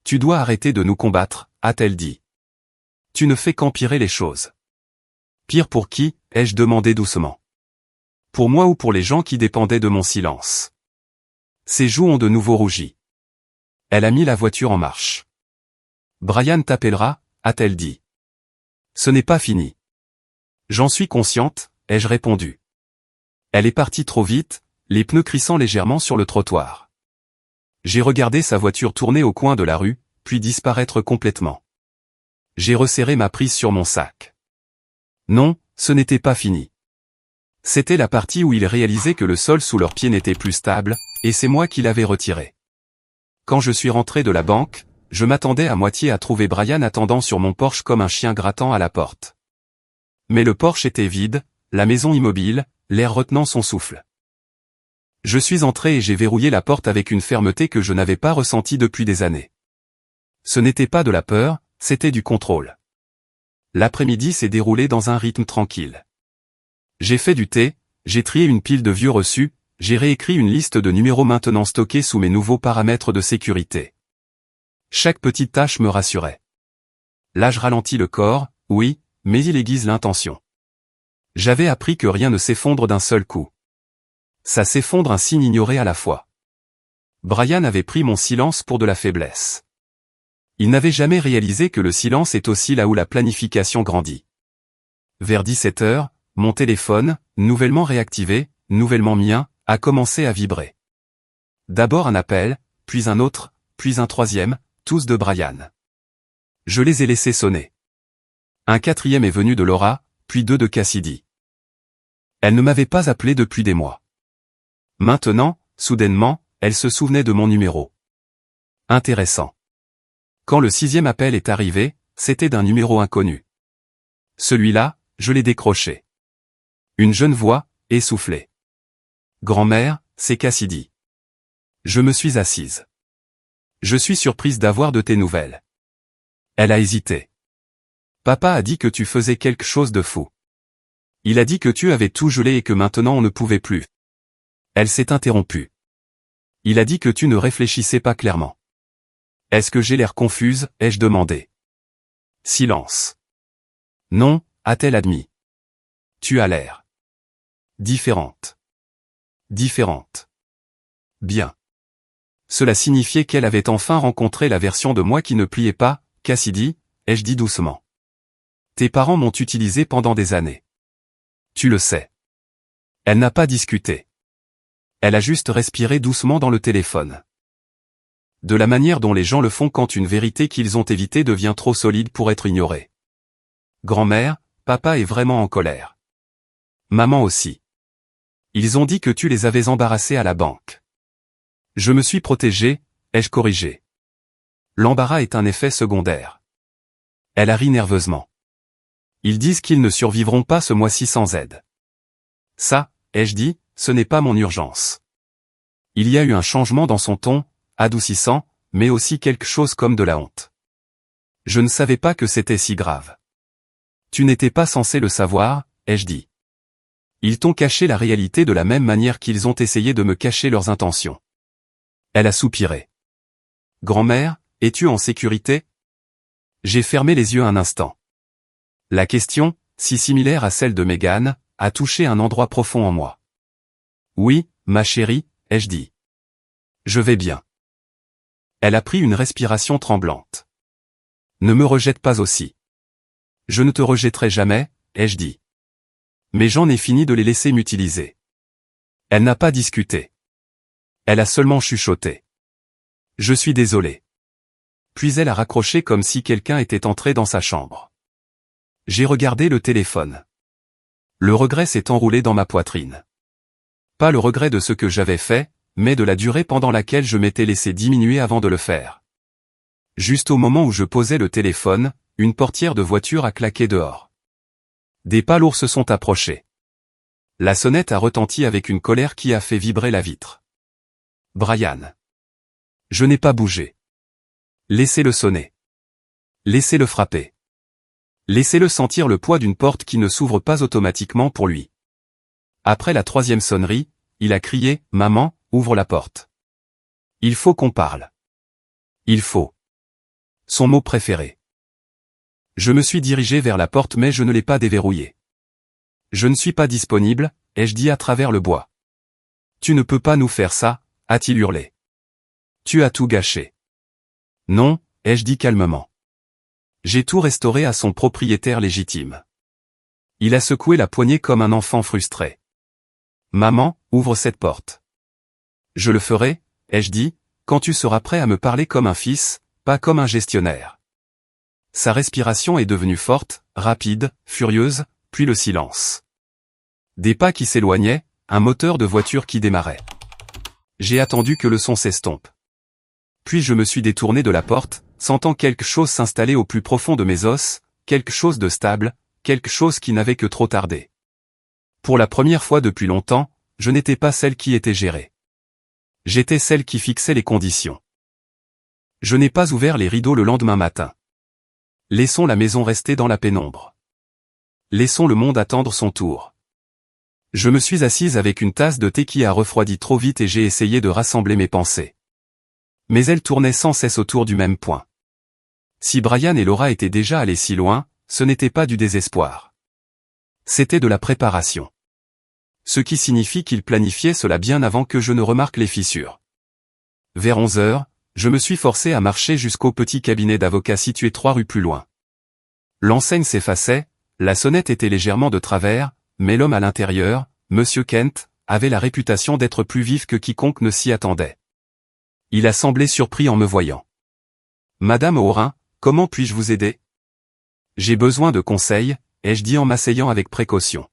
Tu dois arrêter de nous combattre, a-t-elle dit. Tu ne fais qu'empirer les choses. Pire pour qui, ai-je demandé doucement. Pour moi ou pour les gens qui dépendaient de mon silence. Ses joues ont de nouveau rougi. Elle a mis la voiture en marche. Brian t'appellera, a-t-elle dit. Ce n'est pas fini. J'en suis consciente, ai-je répondu. Elle est partie trop vite, les pneus crissant légèrement sur le trottoir. J'ai regardé sa voiture tourner au coin de la rue, puis disparaître complètement. J'ai resserré ma prise sur mon sac. Non, ce n'était pas fini. C'était la partie où il réalisait que le sol sous leurs pieds n'était plus stable, et c'est moi qui l'avais retiré. Quand je suis rentré de la banque, je m'attendais à moitié à trouver Brian attendant sur mon porche comme un chien grattant à la porte. Mais le porche était vide, la maison immobile, l'air retenant son souffle. Je suis entré et j'ai verrouillé la porte avec une fermeté que je n'avais pas ressentie depuis des années. Ce n'était pas de la peur, c'était du contrôle. L'après-midi s'est déroulé dans un rythme tranquille. J'ai fait du thé, j'ai trié une pile de vieux reçus, j'ai réécrit une liste de numéros maintenant stockés sous mes nouveaux paramètres de sécurité. Chaque petite tâche me rassurait. Là je ralentis le corps, oui, mais il aiguise l'intention. J'avais appris que rien ne s'effondre d'un seul coup. Ça s'effondre un signe ignoré à la fois. Brian avait pris mon silence pour de la faiblesse. Il n'avait jamais réalisé que le silence est aussi là où la planification grandit. Vers 17 heures, mon téléphone, nouvellement réactivé, nouvellement mien, a commencé à vibrer. D'abord un appel, puis un autre, puis un troisième, tous de Brian. Je les ai laissés sonner. Un quatrième est venu de Laura, puis deux de Cassidy. Elle ne m'avait pas appelé depuis des mois. Maintenant, soudainement, elle se souvenait de mon numéro. Intéressant. Quand le sixième appel est arrivé, c'était d'un numéro inconnu. Celui-là, je l'ai décroché. Une jeune voix, essoufflée. Grand-mère, c'est Cassidy. Je me suis assise. Je suis surprise d'avoir de tes nouvelles. Elle a hésité. Papa a dit que tu faisais quelque chose de fou. Il a dit que tu avais tout gelé et que maintenant on ne pouvait plus. Elle s'est interrompue. Il a dit que tu ne réfléchissais pas clairement. Est-ce que j'ai l'air confuse, ai-je demandé. Silence. Non, a-t-elle admis. Tu as l'air. Différente. Différente. Bien. Cela signifiait qu'elle avait enfin rencontré la version de moi qui ne pliait pas, Cassidy, ai-je dit doucement. Tes parents m'ont utilisé pendant des années. Tu le sais. Elle n'a pas discuté. Elle a juste respiré doucement dans le téléphone. De la manière dont les gens le font quand une vérité qu'ils ont évitée devient trop solide pour être ignorée. Grand-mère, papa est vraiment en colère. Maman aussi. Ils ont dit que tu les avais embarrassés à la banque. Je me suis protégé, ai-je corrigé. L'embarras est un effet secondaire. Elle a ri nerveusement. Ils disent qu'ils ne survivront pas ce mois-ci sans aide. Ça, ai-je dit, ce n'est pas mon urgence. Il y a eu un changement dans son ton, adoucissant, mais aussi quelque chose comme de la honte. Je ne savais pas que c'était si grave. Tu n'étais pas censé le savoir, ai-je dit. Ils t'ont caché la réalité de la même manière qu'ils ont essayé de me cacher leurs intentions. Elle a soupiré. Grand-mère, es-tu en sécurité? J'ai fermé les yeux un instant. La question, si similaire à celle de Megan, a touché un endroit profond en moi. Oui, ma chérie, ai-je dit. Je vais bien. Elle a pris une respiration tremblante. Ne me rejette pas aussi. Je ne te rejetterai jamais, ai-je dit. Mais j'en ai fini de les laisser m'utiliser. Elle n'a pas discuté. Elle a seulement chuchoté. Je suis désolé. Puis elle a raccroché comme si quelqu'un était entré dans sa chambre. J'ai regardé le téléphone. Le regret s'est enroulé dans ma poitrine. Pas le regret de ce que j'avais fait, mais de la durée pendant laquelle je m'étais laissé diminuer avant de le faire. Juste au moment où je posais le téléphone, une portière de voiture a claqué dehors. Des pas lourds se sont approchés. La sonnette a retenti avec une colère qui a fait vibrer la vitre. Brian. Je n'ai pas bougé. Laissez-le sonner. Laissez-le frapper. Laissez-le sentir le poids d'une porte qui ne s'ouvre pas automatiquement pour lui. Après la troisième sonnerie, il a crié « Maman, ouvre la porte. Il faut qu'on parle. Il faut. » Son mot préféré. Je me suis dirigé vers la porte mais je ne l'ai pas déverrouillée. Je ne suis pas disponible, ai-je dit à travers le bois. Tu ne peux pas nous faire ça, a-t-il hurlé. Tu as tout gâché. Non, ai-je dit calmement. J'ai tout restauré à son propriétaire légitime. Il a secoué la poignée comme un enfant frustré. Maman, ouvre cette porte. Je le ferai, ai-je dit, quand tu seras prêt à me parler comme un fils, pas comme un gestionnaire. Sa respiration est devenue forte, rapide, furieuse, puis le silence. Des pas qui s'éloignaient, un moteur de voiture qui démarrait. J'ai attendu que le son s'estompe. Puis je me suis détourné de la porte, sentant quelque chose s'installer au plus profond de mes os, quelque chose de stable, quelque chose qui n'avait que trop tardé. Pour la première fois depuis longtemps, je n'étais pas celle qui était gérée. J'étais celle qui fixait les conditions. Je n'ai pas ouvert les rideaux le lendemain matin. Laissons la maison rester dans la pénombre. Laissons le monde attendre son tour. Je me suis assise avec une tasse de thé qui a refroidi trop vite et j'ai essayé de rassembler mes pensées. Mais elles tournaient sans cesse autour du même point. Si Brian et Laura étaient déjà allés si loin, ce n'était pas du désespoir. C'était de la préparation. Ce qui signifie qu'ils planifiaient cela bien avant que je ne remarque les fissures. Vers 11 heures, je me suis forcé à marcher jusqu'au petit cabinet d'avocat situé 3 rues plus loin. L'enseigne s'effaçait, la sonnette était légèrement de travers, mais l'homme à l'intérieur, Monsieur Kent, avait la réputation d'être plus vif que quiconque ne s'y attendait. Il a semblé surpris en me voyant. « Madame Aurin, comment puis-je vous aider ?»« J'ai besoin de conseils, » ai-je dit en m'asseyant avec précaution.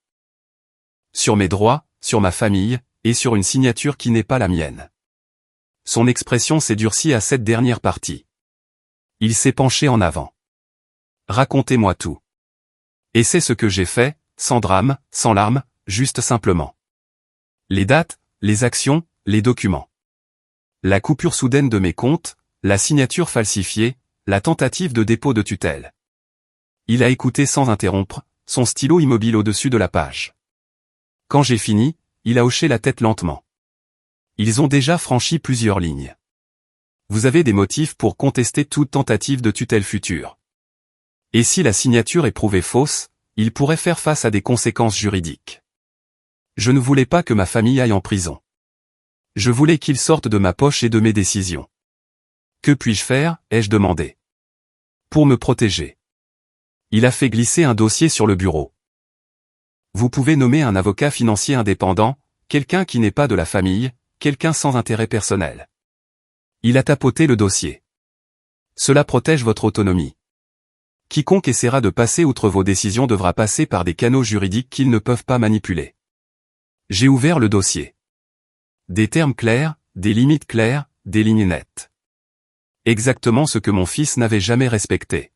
« Sur mes droits, sur ma famille, et sur une signature qui n'est pas la mienne. » Son expression s'est durcie à cette dernière partie. Il s'est penché en avant. « Racontez-moi tout. » Et c'est ce que j'ai fait, sans drame, sans larmes, juste simplement. Les dates, les actions, les documents. La coupure soudaine de mes comptes, la signature falsifiée, la tentative de dépôt de tutelle. Il a écouté sans interrompre, son stylo immobile au-dessus de la page. Quand j'ai fini, il a hoché la tête lentement. Ils ont déjà franchi plusieurs lignes. Vous avez des motifs pour contester toute tentative de tutelle future. Et si la signature est prouvée fausse, il pourrait faire face à des conséquences juridiques. Je ne voulais pas que ma famille aille en prison. Je voulais qu'ils sortent de ma poche et de mes décisions. Que puis-je faire, ai-je demandé. Pour me protéger. Il a fait glisser un dossier sur le bureau. Vous pouvez nommer un avocat financier indépendant, quelqu'un qui n'est pas de la famille, quelqu'un sans intérêt personnel. Il a tapoté le dossier. Cela protège votre autonomie. Quiconque essaiera de passer outre vos décisions devra passer par des canaux juridiques qu'ils ne peuvent pas manipuler. J'ai ouvert le dossier. Des termes clairs, des limites claires, des lignes nettes. Exactement ce que mon fils n'avait jamais respecté.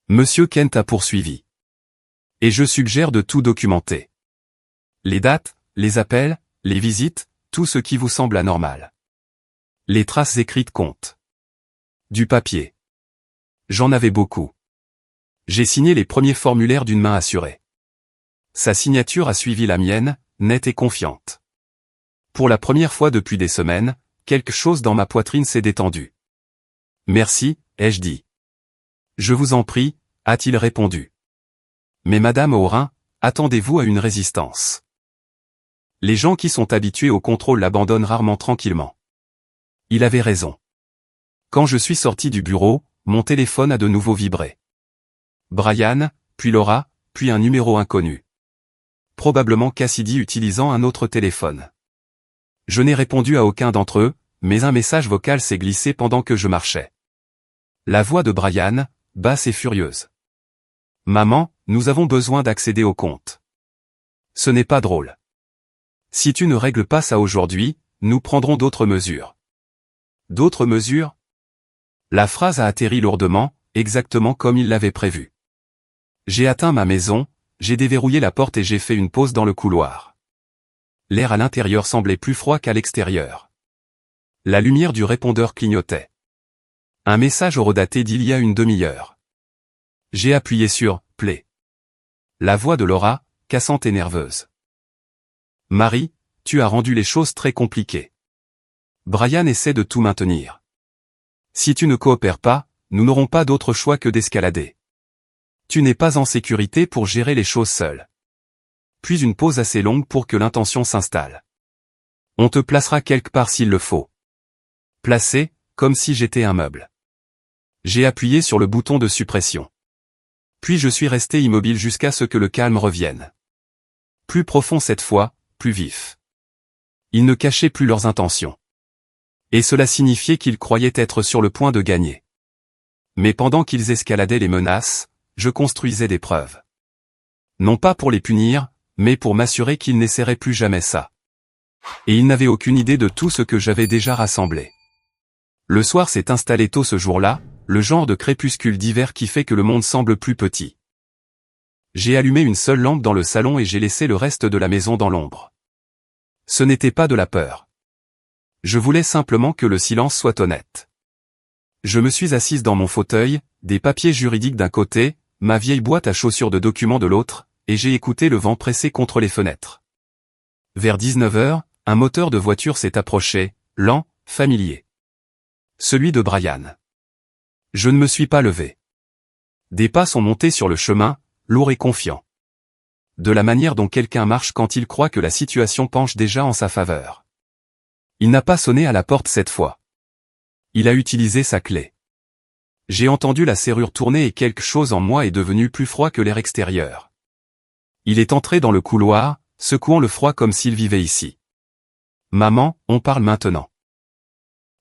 Monsieur Kent a poursuivi. Et je suggère de tout documenter. Les dates, les appels, les visites, tout ce qui vous semble anormal. Les traces écrites comptent. Du papier. J'en avais beaucoup. J'ai signé les premiers formulaires d'une main assurée. Sa signature a suivi la mienne, nette et confiante. Pour la première fois depuis des semaines, quelque chose dans ma poitrine s'est détendu. Merci, ai-je dit. Je vous en prie, a-t-il répondu. Mais Madame Aurin, attendez-vous à une résistance. Les gens qui sont habitués au contrôle l'abandonnent rarement tranquillement. Il avait raison. Quand je suis sorti du bureau, mon téléphone a de nouveau vibré. Brian, puis Laura, puis un numéro inconnu. Probablement Cassidy utilisant un autre téléphone. Je n'ai répondu à aucun d'entre eux, mais un message vocal s'est glissé pendant que je marchais. La voix de Brian, basse et furieuse. « Maman, nous avons besoin d'accéder au compte. Ce n'est pas drôle. Si tu ne règles pas ça aujourd'hui, nous prendrons d'autres mesures. » D'autres mesures? La phrase a atterri lourdement, exactement comme il l'avait prévu. J'ai atteint ma maison, j'ai déverrouillé la porte et j'ai fait une pause dans le couloir. L'air à l'intérieur semblait plus froid qu'à l'extérieur. La lumière du répondeur clignotait. Un message horodaté d'il y a une demi-heure. J'ai appuyé sur « Play ». La voix de Laura, cassante et nerveuse. « Marie, tu as rendu les choses très compliquées. Brian essaie de tout maintenir. Si tu ne coopères pas, nous n'aurons pas d'autre choix que d'escalader. Tu n'es pas en sécurité pour gérer les choses seul. » Puis une pause assez longue pour que l'intention s'installe. « On te placera quelque part s'il le faut. » Placé, comme si j'étais un meuble. J'ai appuyé sur le bouton de suppression. Puis je suis resté immobile jusqu'à ce que le calme revienne. Plus profond cette fois, plus vif. Ils ne cachaient plus leurs intentions. Et cela signifiait qu'ils croyaient être sur le point de gagner. Mais pendant qu'ils escaladaient les menaces, je construisais des preuves. Non pas pour les punir, mais pour m'assurer qu'ils n'essaieraient plus jamais ça. Et ils n'avaient aucune idée de tout ce que j'avais déjà rassemblé. Le soir s'est installé tôt ce jour-là, le genre de crépuscule d'hiver qui fait que le monde semble plus petit. J'ai allumé une seule lampe dans le salon et j'ai laissé le reste de la maison dans l'ombre. Ce n'était pas de la peur. Je voulais simplement que le silence soit honnête. Je me suis assise dans mon fauteuil, des papiers juridiques d'un côté, ma vieille boîte à chaussures de documents de l'autre, et j'ai écouté le vent presser contre les fenêtres. Vers 19 h, un moteur de voiture s'est approché, lent, familier. Celui de Brian. Je ne me suis pas levé. Des pas sont montés sur le chemin, lourds et confiants. De la manière dont quelqu'un marche quand il croit que la situation penche déjà en sa faveur. Il n'a pas sonné à la porte cette fois. Il a utilisé sa clé. J'ai entendu la serrure tourner et quelque chose en moi est devenu plus froid que l'air extérieur. Il est entré dans le couloir, secouant le froid comme s'il vivait ici. Maman, on parle maintenant.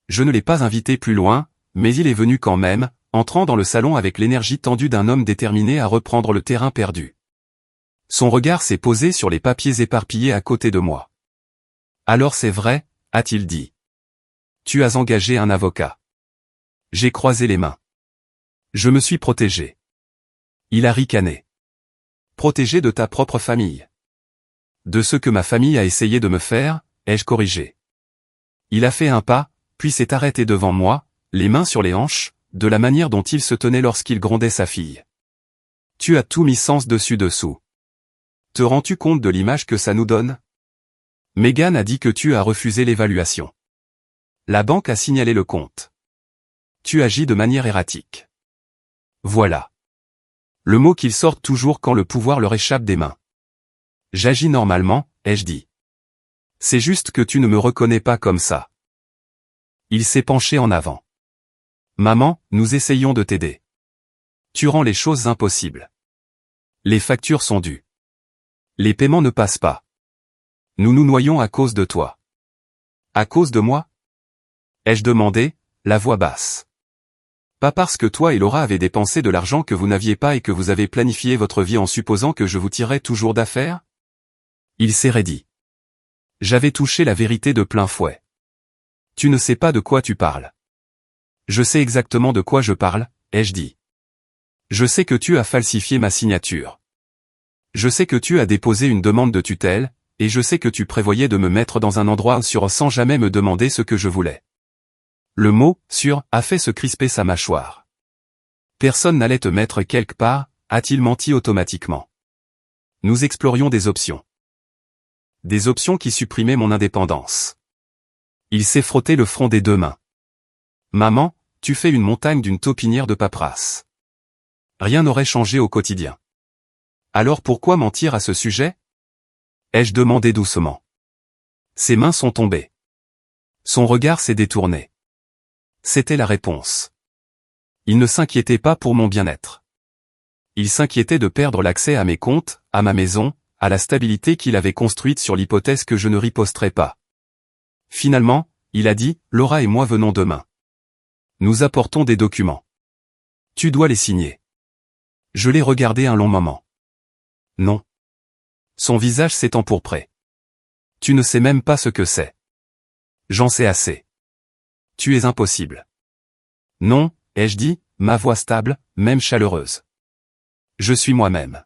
Je ne l'ai pas invité plus loin, mais il est venu quand même, entrant dans le salon avec l'énergie tendue d'un homme déterminé à reprendre le terrain perdu. Son regard s'est posé sur les papiers éparpillés à côté de moi. Alors c'est vrai, a-t-il dit. Tu as engagé un avocat. J'ai croisé les mains. Je me suis protégé. Il a ricané. Protégé de ta propre famille. De ce que ma famille a essayé de me faire, ai-je corrigé. Il a fait un pas, puis s'est arrêté devant moi, les mains sur les hanches, de la manière dont il se tenait lorsqu'il grondait sa fille. Tu as tout mis sens dessus-dessous. Te rends-tu compte de l'image que ça nous donne? Megan a dit que tu as refusé l'évaluation. La banque a signalé le compte. Tu agis de manière erratique. Voilà. Le mot qu'ils sortent toujours quand le pouvoir leur échappe des mains. J'agis normalement, ai-je dit. C'est juste que tu ne me reconnais pas comme ça. Il s'est penché en avant. Maman, nous essayons de t'aider. Tu rends les choses impossibles. Les factures sont dues. Les paiements ne passent pas. Nous nous noyons à cause de toi. À cause de moi? Ai-je demandé, la voix basse. Pas parce que toi et Laura avez dépensé de l'argent que vous n'aviez pas et que vous avez planifié votre vie en supposant que je vous tirerais toujours d'affaire? Il s'est raidi. J'avais touché la vérité de plein fouet. Tu ne sais pas de quoi tu parles. Je sais exactement de quoi je parle, ai-je dit. Je sais que tu as falsifié ma signature. Je sais que tu as déposé une demande de tutelle, et je sais que tu prévoyais de me mettre dans un endroit sûr sans jamais me demander ce que je voulais. Le mot « sûr » a fait se crisper sa mâchoire. Personne n'allait te mettre quelque part, a-t-il menti automatiquement. Nous explorions des options. Des options qui supprimaient mon indépendance. Il s'est frotté le front des deux mains. Maman, tu fais une montagne d'une taupinière de paperasse. Rien n'aurait changé au quotidien. Alors pourquoi mentir à ce sujet? Ai-je demandé doucement. Ses mains sont tombées. Son regard s'est détourné. C'était la réponse. Il ne s'inquiétait pas pour mon bien-être. Il s'inquiétait de perdre l'accès à mes comptes, à ma maison, à la stabilité qu'il avait construite sur l'hypothèse que je ne riposterais pas. Finalement, il a dit, Laura et moi venons demain. Nous apportons des documents. Tu dois les signer. Je l'ai regardé un long moment. Non. Son visage s'est empourpré. Tu ne sais même pas ce que c'est. J'en sais assez. Tu es impossible. Non, ai-je dit, ma voix stable, même chaleureuse. Je suis moi-même.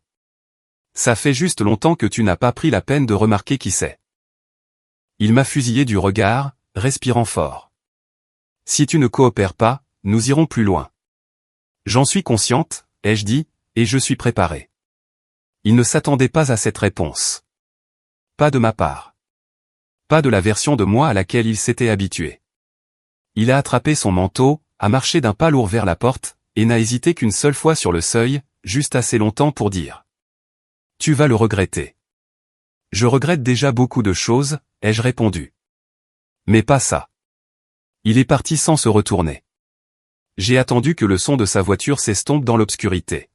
Ça fait juste longtemps que tu n'as pas pris la peine de remarquer qui c'est. Il m'a fusillé du regard, respirant fort. Si tu ne coopères pas, nous irons plus loin. J'en suis consciente, ai-je dit, et je suis préparé. Il ne s'attendait pas à cette réponse. Pas de ma part. Pas de la version de moi à laquelle il s'était habitué. Il a attrapé son manteau, a marché d'un pas lourd vers la porte, et n'a hésité qu'une seule fois sur le seuil, juste assez longtemps pour dire. Tu vas le regretter. Je regrette déjà beaucoup de choses, ai-je répondu. Mais pas ça. Il est parti sans se retourner. J'ai attendu que le son de sa voiture s'estompe dans l'obscurité.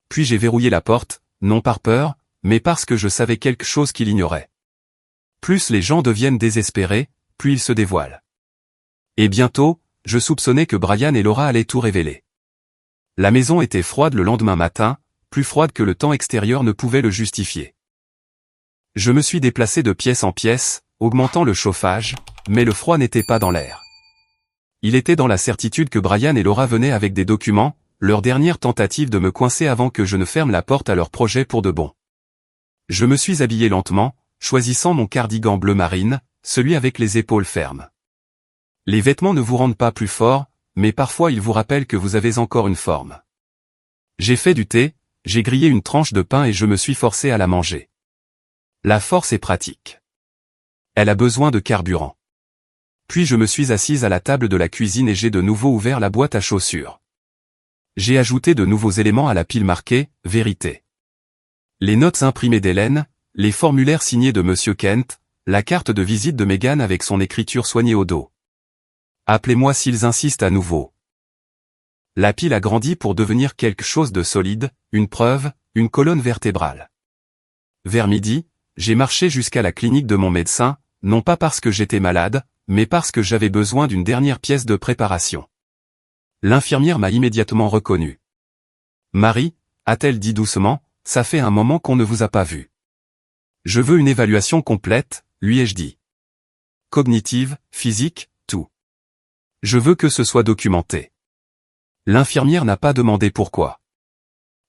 Puis j'ai verrouillé la porte, non par peur, mais parce que je savais quelque chose qu'il ignorait. Plus les gens deviennent désespérés, plus ils se dévoilent. Et bientôt, je soupçonnais que Brian et Laura allaient tout révéler. La maison était froide le lendemain matin, plus froide que le temps extérieur ne pouvait le justifier. Je me suis déplacé de pièce en pièce, augmentant le chauffage, mais le froid n'était pas dans l'air. Il était dans la certitude que Brian et Laura venaient avec des documents, leur dernière tentative de me coincer avant que je ne ferme la porte à leur projet pour de bon. Je me suis habillé lentement, choisissant mon cardigan bleu marine, celui avec les épaules fermes. Les vêtements ne vous rendent pas plus fort, mais parfois ils vous rappellent que vous avez encore une forme. J'ai fait du thé, j'ai grillé une tranche de pain et je me suis forcé à la manger. La force est pratique. Elle a besoin de carburant. Puis je me suis assise à la table de la cuisine et j'ai de nouveau ouvert la boîte à chaussures. J'ai ajouté de nouveaux éléments à la pile marquée « Vérité ». Les notes imprimées d'Hélène, les formulaires signés de Monsieur Kent, la carte de visite de Meghan avec son écriture soignée au dos. Appelez-moi s'ils insistent à nouveau. La pile a grandi pour devenir quelque chose de solide, une preuve, une colonne vertébrale. Vers midi, j'ai marché jusqu'à la clinique de mon médecin, non pas parce que j'étais malade, mais parce que j'avais besoin d'une dernière pièce de préparation. L'infirmière m'a immédiatement reconnu. « Marie » a-t-elle dit doucement, « ça fait un moment qu'on ne vous a pas vu. »« Je veux une évaluation complète » lui ai-je dit. « Cognitive, physique, tout. Je veux que ce soit documenté. » L'infirmière n'a pas demandé pourquoi.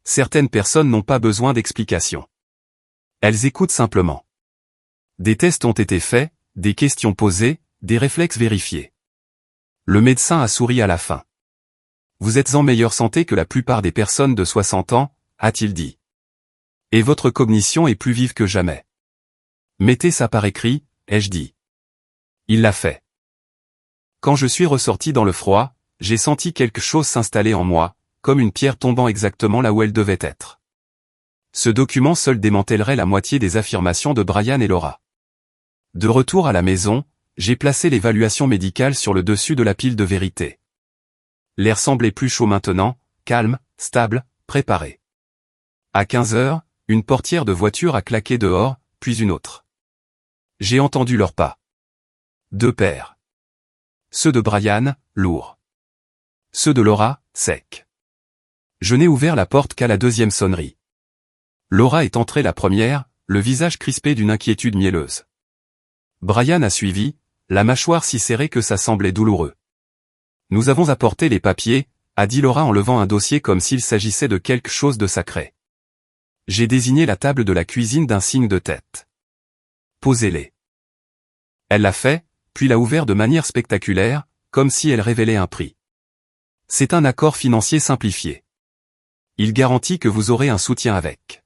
Certaines personnes n'ont pas besoin d'explications. Elles écoutent simplement. Des tests ont été faits, des questions posées, des réflexes vérifiés. Le médecin a souri à la fin. « Vous êtes en meilleure santé que la plupart des personnes de 60 ans, a-t-il dit. Et votre cognition est plus vive que jamais. Mettez ça par écrit, ai-je dit. Il l'a fait. Quand je suis ressorti dans le froid, j'ai senti quelque chose s'installer en moi, comme une pierre tombant exactement là où elle devait être. Ce document seul démantèlerait la moitié des affirmations de Brian et Laura. De retour à la maison, j'ai placé l'évaluation médicale sur le dessus de la pile de vérité. L'air semblait plus chaud maintenant, calme, stable, préparé. À 15 heures, une portière de voiture a claqué dehors, puis une autre. J'ai entendu leurs pas. 2 paires. Ceux de Brian, lourds. Ceux de Laura, secs. Je n'ai ouvert la porte qu'à la deuxième sonnerie. Laura est entrée la première, le visage crispé d'une inquiétude mielleuse. Brian a suivi, la mâchoire si serrée que ça semblait douloureux. « Nous avons apporté les papiers » a dit Laura en levant un dossier comme s'il s'agissait de quelque chose de sacré. J'ai désigné la table de la cuisine d'un signe de tête. « Posez-les. » Elle l'a fait, puis l'a ouvert de manière spectaculaire, comme si elle révélait un prix. C'est un accord financier simplifié. Il garantit que vous aurez un soutien avec.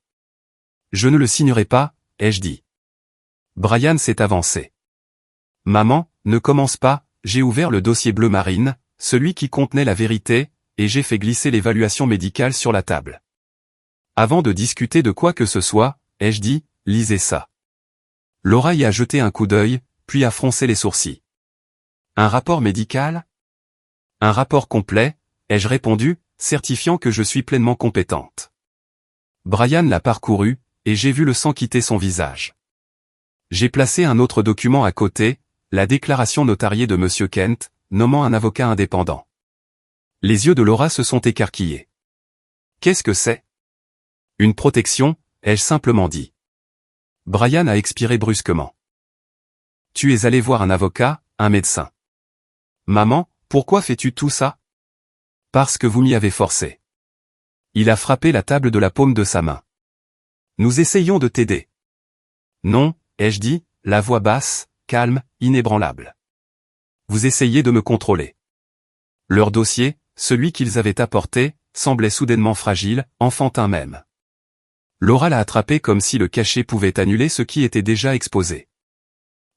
Je ne le signerai pas, ai-je dit. Brian s'est avancé. Maman, ne commence pas, j'ai ouvert le dossier bleu marine, celui qui contenait la vérité, et j'ai fait glisser l'évaluation médicale sur la table. Avant de discuter de quoi que ce soit, ai-je dit, lisez ça. Laura y a jeté un coup d'œil, puis a froncé les sourcils. Un rapport médical ? Un rapport complet, ai-je répondu, certifiant que je suis pleinement compétente. Brian l'a parcouru, et j'ai vu le sang quitter son visage. J'ai placé un autre document à côté, la déclaration notariée de Monsieur Kent, nommant un avocat indépendant. Les yeux de Laura se sont écarquillés. Qu'est-ce que c'est ? Une protection, ai-je simplement dit. Brian a expiré brusquement. Tu es allé voir un avocat, un médecin. Maman, pourquoi fais-tu tout ça ? Parce que vous m'y avez forcé. Il a frappé la table de la paume de sa main. Nous essayons de t'aider. Non, ai-je dit, la voix basse, calme, inébranlable. Vous essayez de me contrôler. Leur dossier, celui qu'ils avaient apporté, semblait soudainement fragile, enfantin même. Laura l'a attrapé comme si le cachet pouvait annuler ce qui était déjà exposé.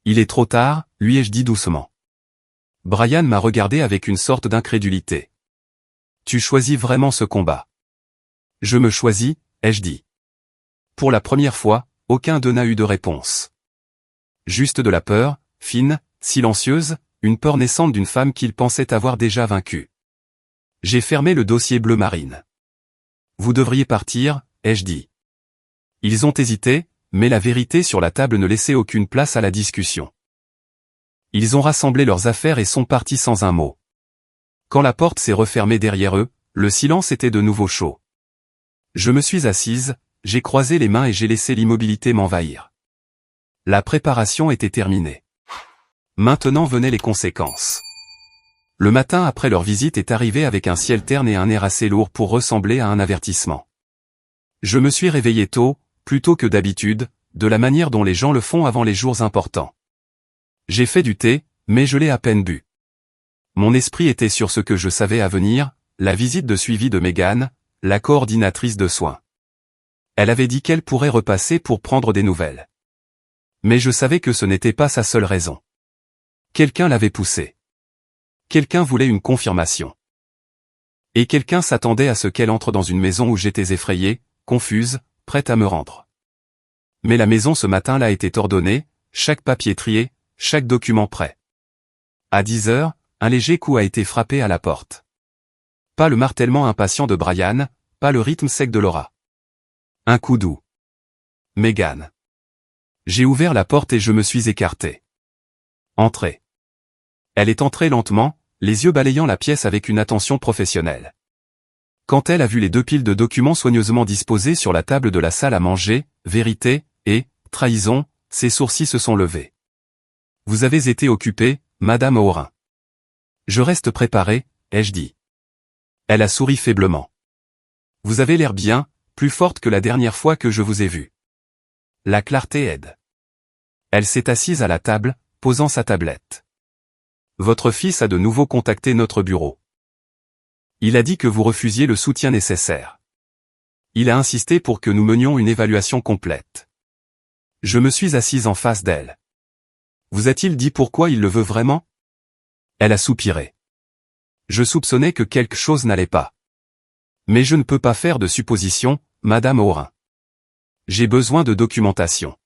Il est trop tard, lui ai-je dit doucement. Brian m'a regardé avec une sorte d'incrédulité. Tu choisis vraiment ce combat. Je me choisis, ai-je dit. Pour la première fois, aucun d'eux n'a eu de réponse. Juste de la peur, fine, silencieuse, une peur naissante d'une femme qu'il pensait avoir déjà vaincue. J'ai fermé le dossier bleu marine. Vous devriez partir, ai-je dit. Ils ont hésité, mais la vérité sur la table ne laissait aucune place à la discussion. Ils ont rassemblé leurs affaires et sont partis sans un mot. Quand la porte s'est refermée derrière eux, le silence était de nouveau chaud. Je me suis assise, j'ai croisé les mains et j'ai laissé l'immobilité m'envahir. La préparation était terminée. Maintenant venaient les conséquences. Le matin après leur visite est arrivé avec un ciel terne et un air assez lourd pour ressembler à un avertissement. Je me suis réveillé tôt, plus tôt que d'habitude, de la manière dont les gens le font avant les jours importants. J'ai fait du thé, mais je l'ai à peine bu. Mon esprit était sur ce que je savais à venir, la visite de suivi de Megan, la coordinatrice de soins. Elle avait dit qu'elle pourrait repasser pour prendre des nouvelles. Mais je savais que ce n'était pas sa seule raison. Quelqu'un l'avait poussée. Quelqu'un voulait une confirmation. Et quelqu'un s'attendait à ce qu'elle entre dans une maison où j'étais effrayée, confuse, prête à me rendre. Mais la maison ce matin-là était ordonnée, chaque papier trié, chaque document prêt. À 10 heures, un léger coup a été frappé à la porte. Pas le martèlement impatient de Brian, pas le rythme sec de Laura. Un coup doux. Megan. J'ai ouvert la porte et je me suis écarté. Entrez. Elle est entrée lentement, les yeux balayant la pièce avec une attention professionnelle. Quand elle a vu les 2 piles de documents soigneusement disposés sur la table de la salle à manger, vérité et trahison, ses sourcils se sont levés. Vous avez été occupée, Madame Aurin. Je reste préparée, ai-je dit. Elle a souri faiblement. Vous avez l'air bien, plus forte que la dernière fois que je vous ai vue. La clarté aide. Elle s'est assise à la table, posant sa tablette. Votre fils a de nouveau contacté notre bureau. Il a dit que vous refusiez le soutien nécessaire. Il a insisté pour que nous menions une évaluation complète. Je me suis assise en face d'elle. Vous a-t-il dit pourquoi il le veut vraiment? Elle a soupiré. Je soupçonnais que quelque chose n'allait pas. Mais je ne peux pas faire de suppositions, Madame Aurin. J'ai besoin de documentation.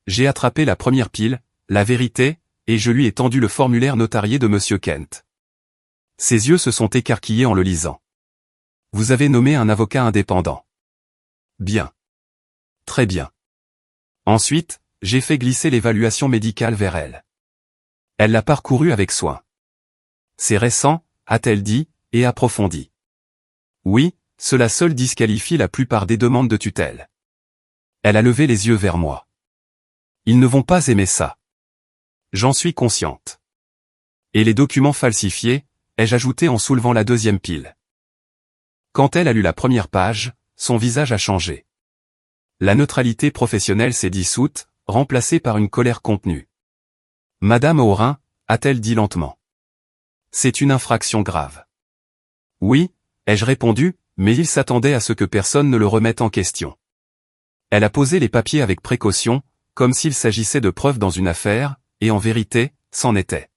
J'ai attrapé la première pile, la vérité, et je lui ai tendu le formulaire notarié de Monsieur Kent. Ses yeux se sont écarquillés en le lisant. Vous avez nommé un avocat indépendant. Bien. Très bien. Ensuite, j'ai fait glisser l'évaluation médicale vers elle. Elle l'a parcourue avec soin. C'est récent, a-t-elle dit, et approfondi. Oui, cela seul disqualifie la plupart des demandes de tutelle. Elle a levé les yeux vers moi. Ils ne vont pas aimer ça. J'en suis consciente. Et les documents falsifiés, ai-je ajouté en soulevant la 2e pile. Quand elle a lu la première page, son visage a changé. La neutralité professionnelle s'est dissoute, remplacée par une colère contenue. Madame Aurin, a-t-elle dit lentement. C'est une infraction grave. Oui, ai-je répondu, mais il s'attendait à ce que personne ne le remette en question. Elle a posé les papiers avec précaution, comme s'il s'agissait de preuves dans une affaire, et en vérité, c'en était.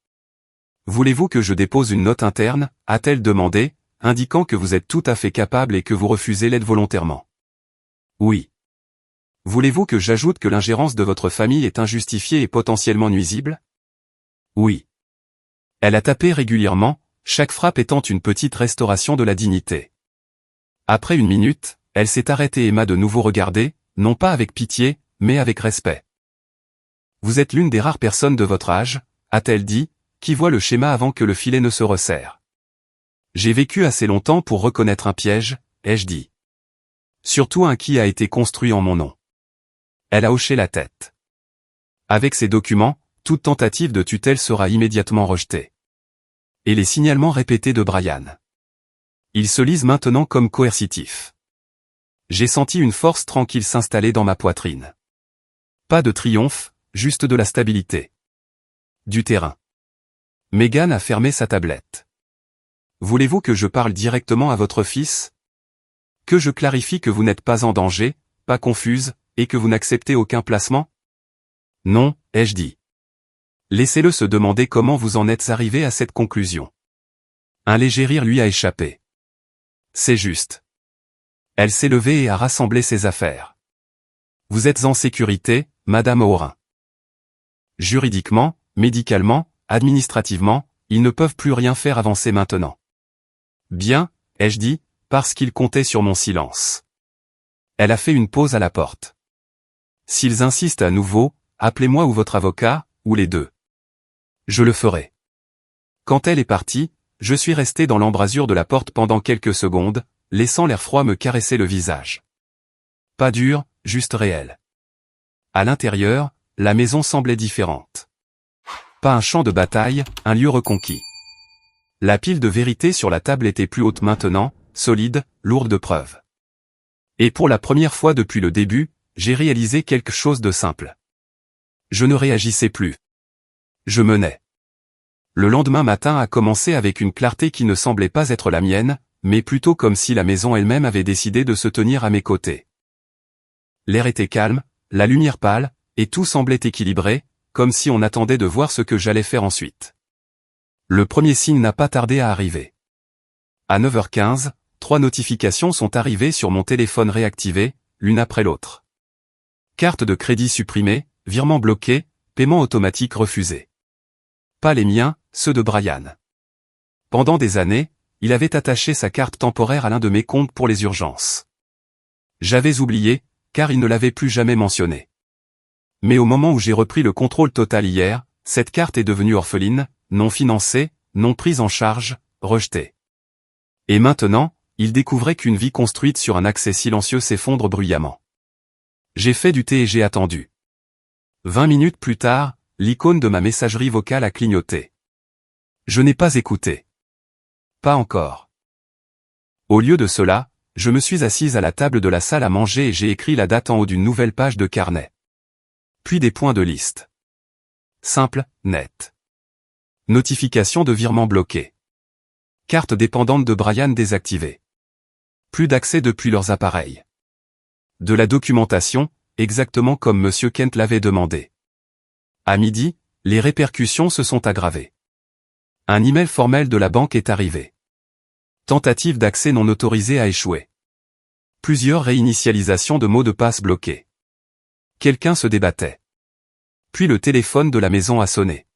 Voulez-vous que je dépose une note interne, a-t-elle demandé, indiquant que vous êtes tout à fait capable et que vous refusez l'aide volontairement. Oui. Voulez-vous que j'ajoute que l'ingérence de votre famille est injustifiée et potentiellement nuisible? Oui. Elle a tapé régulièrement, chaque frappe étant une petite restauration de la dignité. Après une minute, elle s'est arrêtée et m'a de nouveau regardé, non pas avec pitié, mais avec respect. Vous êtes l'une des rares personnes de votre âge, a-t-elle dit, qui voit le schéma avant que le filet ne se resserre. J'ai vécu assez longtemps pour reconnaître un piège, ai-je dit. Surtout un qui a été construit en mon nom. Elle a hoché la tête. Avec ces documents, toute tentative de tutelle sera immédiatement rejetée. Et les signalements répétés de Brian. Ils se lisent maintenant comme coercitifs. J'ai senti une force tranquille s'installer dans ma poitrine. Pas de triomphe, juste de la stabilité. Du terrain. Megan a fermé sa tablette. Voulez-vous que je parle directement à votre fils? Que je clarifie que vous n'êtes pas en danger, pas confuse, et que vous n'acceptez aucun placement? Non, ai-je dit. Laissez-le se demander comment vous en êtes arrivé à cette conclusion. Un léger rire lui a échappé. C'est juste. Elle s'est levée et a rassemblé ses affaires. Vous êtes en sécurité, Madame Aurin. Juridiquement, médicalement, administrativement, ils ne peuvent plus rien faire avancer maintenant. Bien, ai-je dit, parce qu'ils comptaient sur mon silence. Elle a fait une pause à la porte. S'ils insistent à nouveau, appelez-moi ou votre avocat, ou les deux. Je le ferai. Quand elle est partie, je suis resté dans l'embrasure de la porte pendant quelques secondes, laissant l'air froid me caresser le visage. Pas dur, juste réel. À l'intérieur, la maison semblait différente. Pas un champ de bataille, un lieu reconquis. La pile de vérité sur la table était plus haute maintenant, solide, lourde de preuves. Et pour la première fois depuis le début, j'ai réalisé quelque chose de simple. Je ne réagissais plus. Je menais. Le lendemain matin a commencé avec une clarté qui ne semblait pas être la mienne, mais plutôt comme si la maison elle-même avait décidé de se tenir à mes côtés. L'air était calme, la lumière pâle, et tout semblait équilibré, comme si on attendait de voir ce que j'allais faire ensuite. Le premier signe n'a pas tardé à arriver. À 9h15, 3 notifications sont arrivées sur mon téléphone réactivé, l'une après l'autre. Carte de crédit supprimée, virement bloqué, paiement automatique refusé. Pas les miens, ceux de Brian. Pendant des années, il avait attaché sa carte temporaire à l'un de mes comptes pour les urgences. J'avais oublié, car il ne l'avait plus jamais mentionné. Mais au moment où j'ai repris le contrôle total hier, cette carte est devenue orpheline, non financée, non prise en charge, rejetée. Et maintenant, il découvrait qu'une vie construite sur un accès silencieux s'effondre bruyamment. J'ai fait du thé et j'ai attendu. 20 minutes plus tard, l'icône de ma messagerie vocale a clignoté. Je n'ai pas écouté. Pas encore. Au lieu de cela, je me suis assise à la table de la salle à manger et j'ai écrit la date en haut d'une nouvelle page de carnet. Puis des points de liste. Simple, net. Notification de virement bloqué. Carte dépendante de Brian désactivée. Plus d'accès depuis leurs appareils. De la documentation, exactement comme Monsieur Kent l'avait demandé. À midi, les répercussions se sont aggravées. Un email formel de la banque est arrivé. Tentative d'accès non autorisée a échoué. Plusieurs réinitialisations de mots de passe bloqués. Quelqu'un se débattait. Puis le téléphone de la maison a sonné.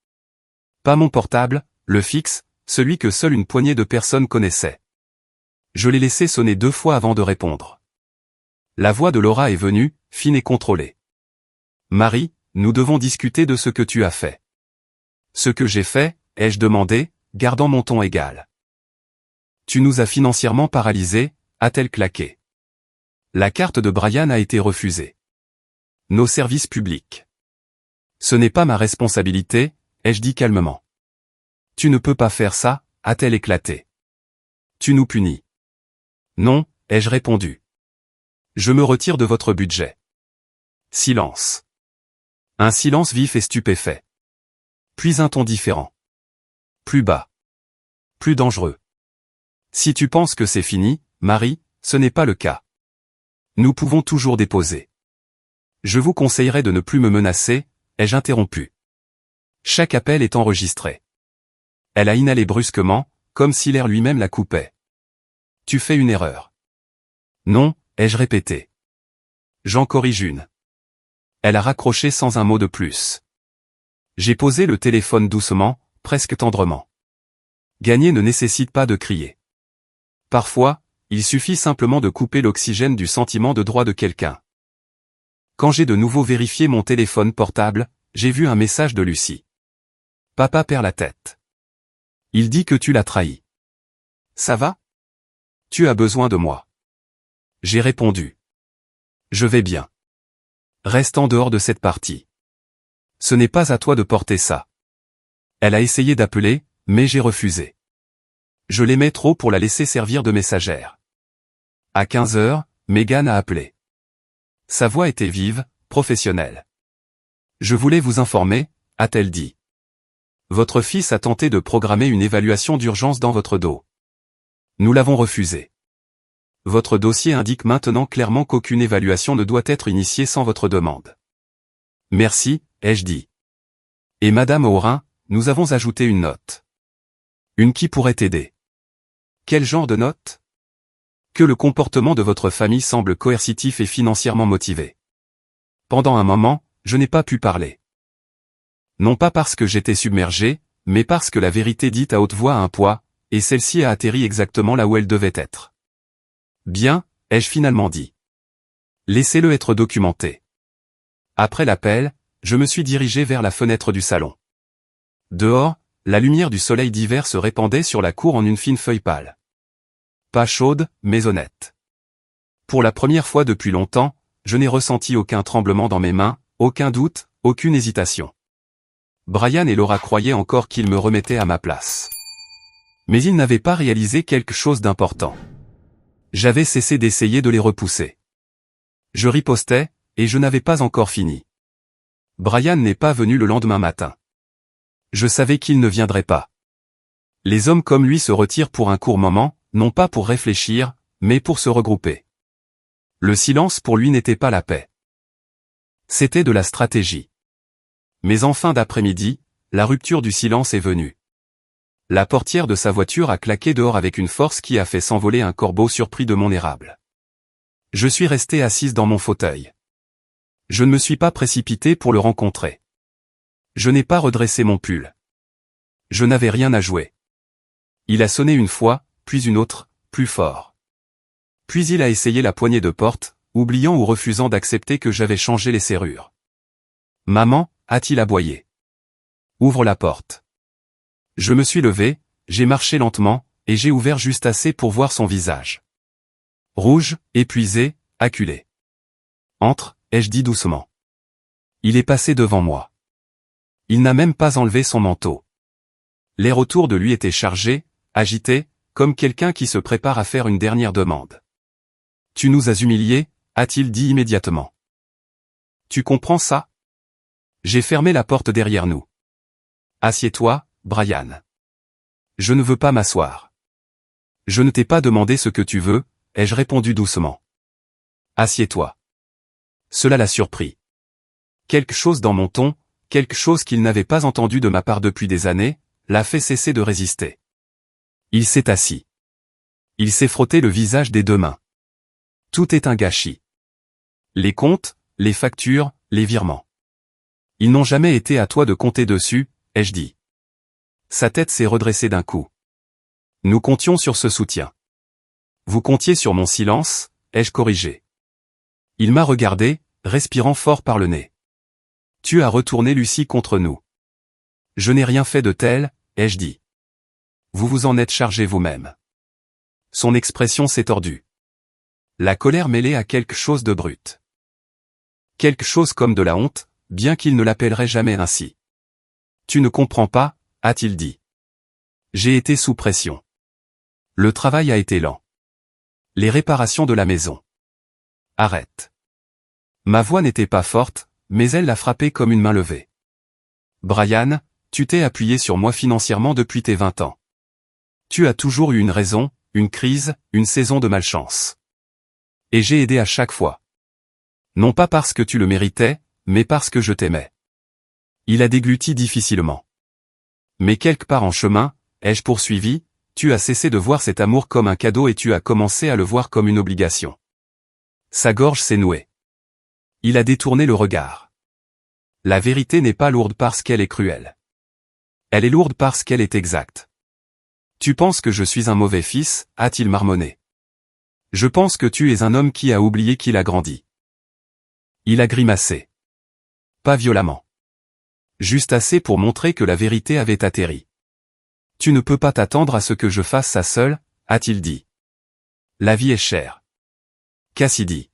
Pas mon portable, le fixe, celui que seule une poignée de personnes connaissaient. Je l'ai laissé sonner 2 fois avant de répondre. La voix de Laura est venue, fine et contrôlée. Marie, nous devons discuter de ce que tu as fait. Ce que j'ai fait, ai-je demandé, gardant mon ton égal. Tu nous as financièrement paralysés, a-t-elle claqué. La carte de Brian a été refusée. Nos services publics. Ce n'est pas ma responsabilité, ai-je dit calmement. Tu ne peux pas faire ça, a-t-elle éclaté. Tu nous punis. Non, ai-je répondu. Je me retire de votre budget. Silence. Un silence vif et stupéfait. Puis un ton différent. Plus bas. Plus dangereux. Si tu penses que c'est fini, Marie, ce n'est pas le cas. Nous pouvons toujours déposer. Je vous conseillerais de ne plus me menacer, ai-je interrompu. Chaque appel est enregistré. Elle a inhalé brusquement, comme si l'air lui-même la coupait. Tu fais une erreur. Non, ai-je répété. J'en corrige une. Elle a raccroché sans un mot de plus. J'ai posé le téléphone doucement, presque tendrement. Gagner ne nécessite pas de crier. Parfois, il suffit simplement de couper l'oxygène du sentiment de droit de quelqu'un. Quand j'ai de nouveau vérifié mon téléphone portable, j'ai vu un message de Lucie. Papa perd la tête. Il dit que tu l'as trahi. Ça va? Tu as besoin de moi. J'ai répondu. Je vais bien. Reste en dehors de cette partie. Ce n'est pas à toi de porter ça. Elle a essayé d'appeler, mais j'ai refusé. Je l'aimais trop pour la laisser servir de messagère. À 15h, Megan a appelé. Sa voix était vive, professionnelle. Je voulais vous informer, a-t-elle dit. Votre fils a tenté de programmer une évaluation d'urgence dans votre dos. Nous l'avons refusé. Votre dossier indique maintenant clairement qu'aucune évaluation ne doit être initiée sans votre demande. Merci, ai-je dit. Et Madame Aurin, nous avons ajouté une note. Une qui pourrait t'aider. Quel genre de note? Que le comportement de votre famille semble coercitif et financièrement motivé. Pendant un moment, je n'ai pas pu parler. Non pas parce que j'étais submergé, mais parce que la vérité dite à haute voix a un poids, et celle-ci a atterri exactement là où elle devait être. Bien, ai-je finalement dit. Laissez-le être documenté. Après l'appel, je me suis dirigé vers la fenêtre du salon. Dehors, la lumière du soleil d'hiver se répandait sur la cour en une fine feuille pâle. pas chaude, mais honnête. Pour la première fois depuis longtemps, je n'ai ressenti aucun tremblement dans mes mains, aucun doute, aucune hésitation. Brian et Laura croyaient encore qu'ils me remettaient à ma place. Mais ils n'avaient pas réalisé quelque chose d'important. J'avais cessé d'essayer de les repousser. Je ripostais, et je n'avais pas encore fini. Brian n'est pas venu le lendemain matin. Je savais qu'il ne viendrait pas. Les hommes comme lui se retirent pour un court moment, non pas pour réfléchir, mais pour se regrouper. Le silence pour lui n'était pas la paix. C'était de la stratégie. Mais en fin d'après-midi, la rupture du silence est venue. La portière de sa voiture a claqué dehors avec une force qui a fait s'envoler un corbeau surpris de mon érable. Je suis resté assise dans mon fauteuil. Je ne me suis pas précipité pour le rencontrer. Je n'ai pas redressé mon pull. Je n'avais rien à jouer. Il a sonné une fois, puis une autre, plus fort. Puis il a essayé la poignée de porte, oubliant ou refusant d'accepter que j'avais changé les serrures. « Maman » a-t-il aboyé. « Ouvre la porte. » Je me suis levé, j'ai marché lentement, et j'ai ouvert juste assez pour voir son visage. Rouge, épuisé, acculé. « Entre » ai-je dit doucement. Il est passé devant moi. Il n'a même pas enlevé son manteau. L'air autour de lui était chargé, agité, comme quelqu'un qui se prépare à faire une dernière demande. « Tu nous as humiliés » a-t-il dit immédiatement. « Tu comprends ça ?» J'ai fermé la porte derrière nous. « Assieds-toi, Brian. » Je ne veux pas m'asseoir. « Je ne t'ai pas demandé ce que tu veux » ai-je répondu doucement. « Assieds-toi. » Cela l'a surpris. Quelque chose dans mon ton, quelque chose qu'il n'avait pas entendu de ma part depuis des années, l'a fait cesser de résister. Il s'est assis. Il s'est frotté le visage des deux mains. Tout est un gâchis. Les comptes, les factures, les virements. Ils n'ont jamais été à toi de compter dessus, ai-je dit. Sa tête s'est redressée d'un coup. Nous comptions sur ce soutien. Vous comptiez sur mon silence, ai-je corrigé. Il m'a regardé, respirant fort par le nez. Tu as retourné Lucie contre nous. Je n'ai rien fait de tel, ai-je dit. Vous vous en êtes chargé vous-même. Son expression s'est tordue. La colère mêlée à quelque chose de brut. Quelque chose comme de la honte, bien qu'il ne l'appellerait jamais ainsi. Tu ne comprends pas, a-t-il dit. J'ai été sous pression. Le travail a été lent. Les réparations de la maison. Arrête. Ma voix n'était pas forte, mais elle l'a frappé comme une main levée. Brian, tu t'es appuyé sur moi financièrement depuis tes 20 ans. Tu as toujours eu une raison, une crise, une saison de malchance. Et j'ai aidé à chaque fois. Non pas parce que tu le méritais, mais parce que je t'aimais. Il a dégluti difficilement. Mais quelque part en chemin, ai-je poursuivi, tu as cessé de voir cet amour comme un cadeau et tu as commencé à le voir comme une obligation. Sa gorge s'est nouée. Il a détourné le regard. La vérité n'est pas lourde parce qu'elle est cruelle. Elle est lourde parce qu'elle est exacte. Tu penses que je suis un mauvais fils, a-t-il marmonné. Je pense que tu es un homme qui a oublié qu'il a grandi. Il a grimacé. Pas violemment. Juste assez pour montrer que la vérité avait atterri. Tu ne peux pas t'attendre à ce que je fasse ça seul, a-t-il dit. La vie est chère. Cassidy.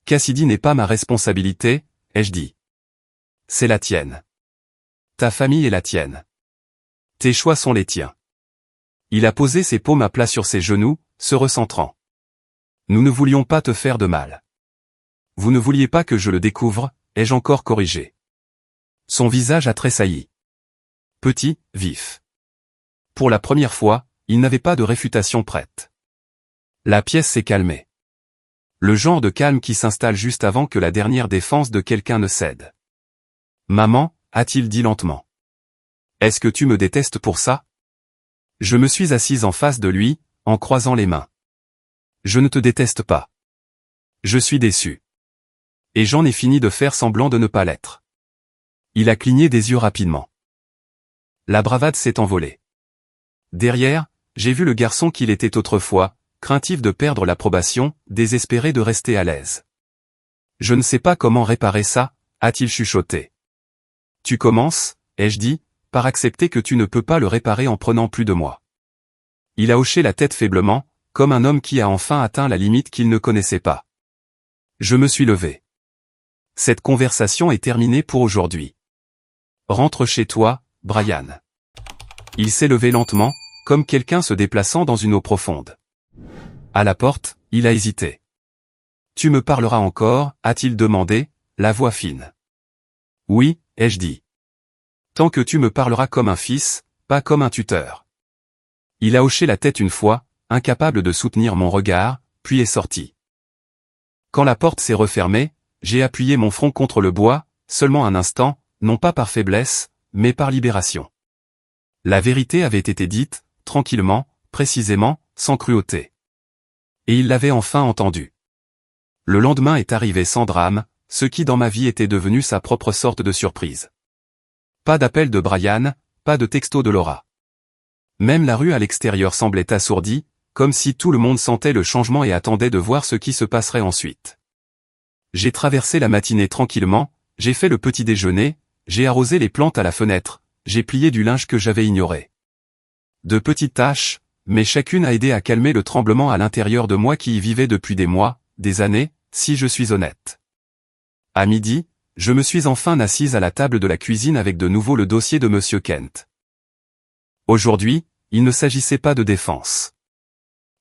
Cassidy n'est pas ma responsabilité, ai-je dit. C'est la tienne. Ta famille est la tienne. Tes choix sont les tiens. Il a posé ses paumes à plat sur ses genoux, se recentrant. Nous ne voulions pas te faire de mal. Vous ne vouliez pas que je le découvre, ai-je encore corrigé. Son visage a tressailli. Petit, vif. Pour la première fois, il n'avait pas de réfutation prête. La pièce s'est calmée. Le genre de calme qui s'installe juste avant que la dernière défense de quelqu'un ne cède. Maman, a-t-il dit lentement. Est-ce que tu me détestes pour ça? Je me suis assise en face de lui, en croisant les mains. Je ne te déteste pas. Je suis déçu. Et j'en ai fini de faire semblant de ne pas l'être. Il a cligné des yeux rapidement. La bravade s'est envolée. Derrière, j'ai vu le garçon qu'il était autrefois, craintif de perdre l'approbation, désespéré de rester à l'aise. Je ne sais pas comment réparer ça, a-t-il chuchoté. Tu commences, ai-je dit, par accepter que tu ne peux pas le réparer en prenant plus de moi. Il a hoché la tête faiblement, comme un homme qui a enfin atteint la limite qu'il ne connaissait pas. Je me suis levé. Cette conversation est terminée pour aujourd'hui. Rentre chez toi, Brian. Il s'est levé lentement, comme quelqu'un se déplaçant dans une eau profonde. À la porte, il a hésité. Tu me parleras encore, a-t-il demandé, la voix fine. Oui, ai-je dit. Tant que tu me parleras comme un fils, pas comme un tuteur. Il a hoché la tête une fois, incapable de soutenir mon regard, puis est sorti. Quand la porte s'est refermée, j'ai appuyé mon front contre le bois, seulement un instant, non pas par faiblesse, mais par libération. La vérité avait été dite, tranquillement, précisément, sans cruauté. Et il l'avait enfin entendu. Le lendemain est arrivé sans drame, ce qui dans ma vie était devenu sa propre sorte de surprise. Pas d'appel de Brian, pas de texto de Laura. Même la rue à l'extérieur semblait assourdie, comme si tout le monde sentait le changement et attendait de voir ce qui se passerait ensuite. J'ai traversé la matinée tranquillement, j'ai fait le petit déjeuner, j'ai arrosé les plantes à la fenêtre, j'ai plié du linge que j'avais ignoré. De petites tâches, mais chacune a aidé à calmer le tremblement à l'intérieur de moi qui y vivait depuis des mois, des années, si je suis honnête. À midi, je me suis enfin assise à la table de la cuisine avec de nouveau le dossier de Monsieur Kent. Aujourd'hui, il ne s'agissait pas de défense.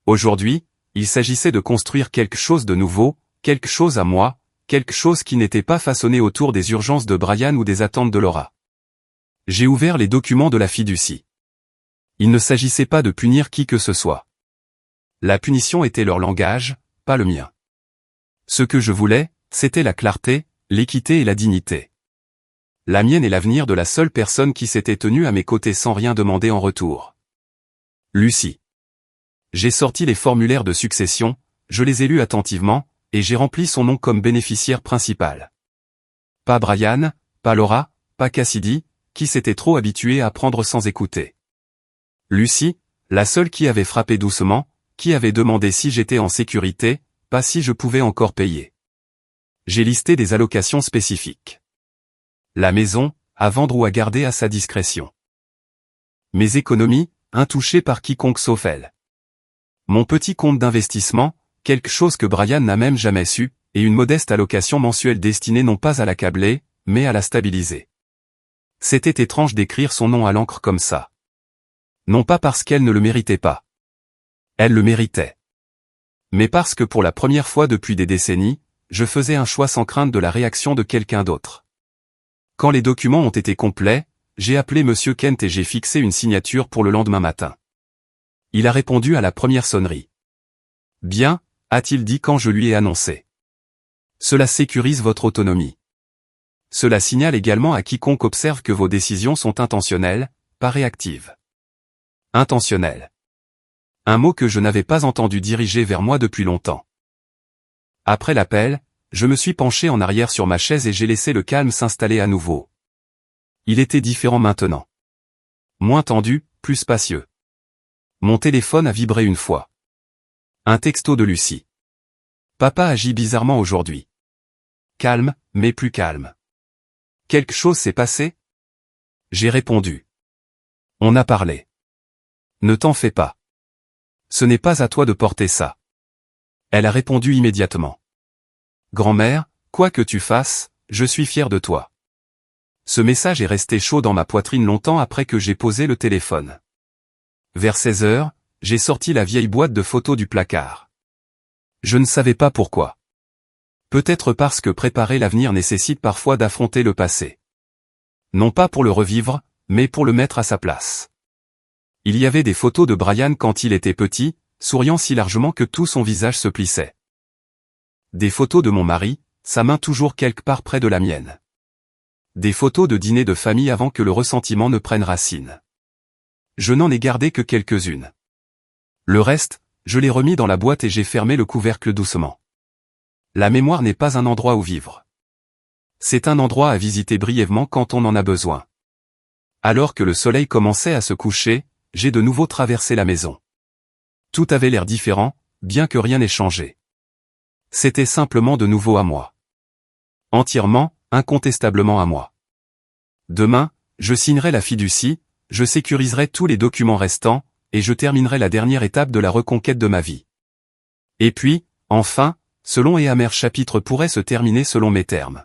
Aujourd'hui, il s'agissait de construire quelque chose de nouveau, quelque chose à moi, quelque chose qui n'était pas façonné autour des urgences de Brian ou des attentes de Laura. J'ai ouvert les documents de la fiducie. Il ne s'agissait pas de punir qui que ce soit. La punition était leur langage, pas le mien. Ce que je voulais, c'était la clarté, l'équité et la dignité. La mienne est l'avenir de la seule personne qui s'était tenue à mes côtés sans rien demander en retour. Lucie. J'ai sorti les formulaires de succession, je les ai lus attentivement, et j'ai rempli son nom comme bénéficiaire principal. Pas Brian, pas Laura, pas Cassidy, qui s'était trop habituée à prendre sans écouter. Lucie, la seule qui avait frappé doucement, qui avait demandé si j'étais en sécurité, pas si je pouvais encore payer. J'ai listé des allocations spécifiques. La maison, à vendre ou à garder à sa discrétion. Mes économies, intouchées par quiconque sauf elle. Mon petit compte d'investissement, quelque chose que Brian n'a même jamais su, et une modeste allocation mensuelle destinée non pas à l'accabler, mais à la stabiliser. C'était étrange d'écrire son nom à l'encre comme ça. Non pas parce qu'elle ne le méritait pas. Elle le méritait. Mais parce que pour la première fois depuis des décennies, je faisais un choix sans crainte de la réaction de quelqu'un d'autre. Quand les documents ont été complets, j'ai appelé Monsieur Kent et j'ai fixé une signature pour le lendemain matin. Il a répondu à la première sonnerie. Bien, a-t-il dit quand je lui ai annoncé. Cela sécurise votre autonomie. Cela signale également à quiconque observe que vos décisions sont intentionnelles, pas réactives. Intentionnelles. Un mot que je n'avais pas entendu diriger vers moi depuis longtemps. Après l'appel, je me suis penché en arrière sur ma chaise et j'ai laissé le calme s'installer à nouveau. Il était différent maintenant. Moins tendu, plus spacieux. Mon téléphone a vibré une fois. Un texto de Lucie. Papa agit bizarrement aujourd'hui. Calme, mais plus calme. Quelque chose s'est passé? J'ai répondu. On a parlé. Ne t'en fais pas. Ce n'est pas à toi de porter ça. Elle a répondu immédiatement. Grand-mère, quoi que tu fasses, je suis fier de toi. Ce message est resté chaud dans ma poitrine longtemps après que j'ai posé le téléphone. Vers 16 heures, j'ai sorti la vieille boîte de photos du placard. Je ne savais pas pourquoi. Peut-être parce que préparer l'avenir nécessite parfois d'affronter le passé. Non pas pour le revivre, mais pour le mettre à sa place. Il y avait des photos de Brian quand il était petit, souriant si largement que tout son visage se plissait. Des photos de mon mari, sa main toujours quelque part près de la mienne. Des photos de dîner de famille avant que le ressentiment ne prenne racine. Je n'en ai gardé que quelques-unes. Le reste, je l'ai remis dans la boîte et j'ai fermé le couvercle doucement. La mémoire n'est pas un endroit où vivre. C'est un endroit à visiter brièvement quand on en a besoin. Alors que le soleil commençait à se coucher, j'ai de nouveau traversé la maison. Tout avait l'air différent, bien que rien n'ait changé. C'était simplement de nouveau à moi. Entièrement, incontestablement à moi. Demain, je signerai la fiducie, je sécuriserai tous les documents restants, et je terminerai la dernière étape de la reconquête de ma vie. Et puis, enfin, ce long et amer chapitre pourrait se terminer selon mes termes.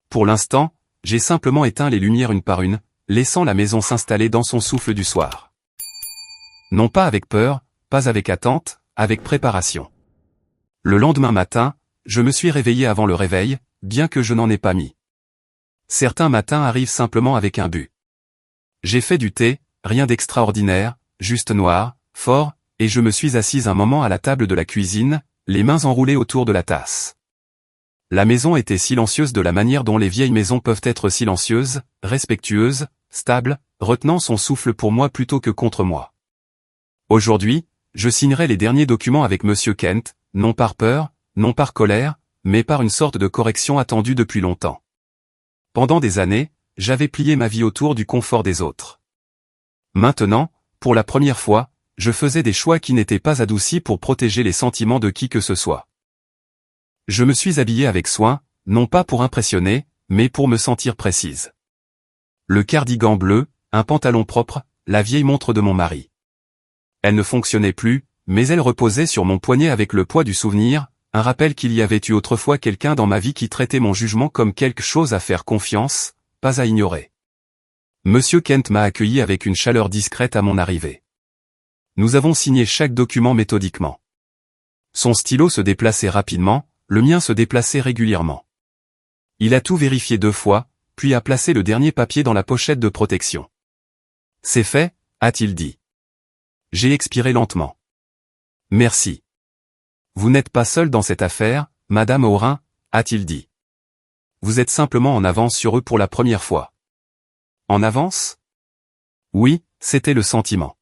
Pour l'instant, j'ai simplement éteint les lumières une par une, laissant la maison s'installer dans son souffle du soir. Non pas avec peur, pas avec attente, avec préparation. Le lendemain matin, je me suis réveillé avant le réveil, bien que je n'en ai pas mis. Certains matins arrivent simplement avec un but. J'ai fait du thé, rien d'extraordinaire, juste noir, fort, et je me suis assise un moment à la table de la cuisine, les mains enroulées autour de la tasse. La maison était silencieuse de la manière dont les vieilles maisons peuvent être silencieuses, respectueuses, stables, retenant son souffle pour moi plutôt que contre moi. Aujourd'hui, je signerai les derniers documents avec Monsieur Kent, non par peur, non par colère, mais par une sorte de correction attendue depuis longtemps. Pendant des années, j'avais plié ma vie autour du confort des autres. Maintenant, pour la première fois, je faisais des choix qui n'étaient pas adoucis pour protéger les sentiments de qui que ce soit. Je me suis habillée avec soin, non pas pour impressionner, mais pour me sentir précise. Le cardigan bleu, un pantalon propre, la vieille montre de mon mari. Elle ne fonctionnait plus, mais elle reposait sur mon poignet avec le poids du souvenir, un rappel qu'il y avait eu autrefois quelqu'un dans ma vie qui traitait mon jugement comme quelque chose à faire confiance, pas à ignorer. Monsieur Kent m'a accueilli avec une chaleur discrète à mon arrivée. Nous avons signé chaque document méthodiquement. Son stylo se déplaçait rapidement, le mien se déplaçait régulièrement. Il a tout vérifié 2 fois, puis a placé le dernier papier dans la pochette de protection. C'est fait, a-t-il dit. J'ai expiré lentement. Merci. Vous n'êtes pas seule dans cette affaire, Madame Aurin, a-t-il dit. Vous êtes simplement en avance sur eux pour la première fois. En avance? Oui, c'était le sentiment.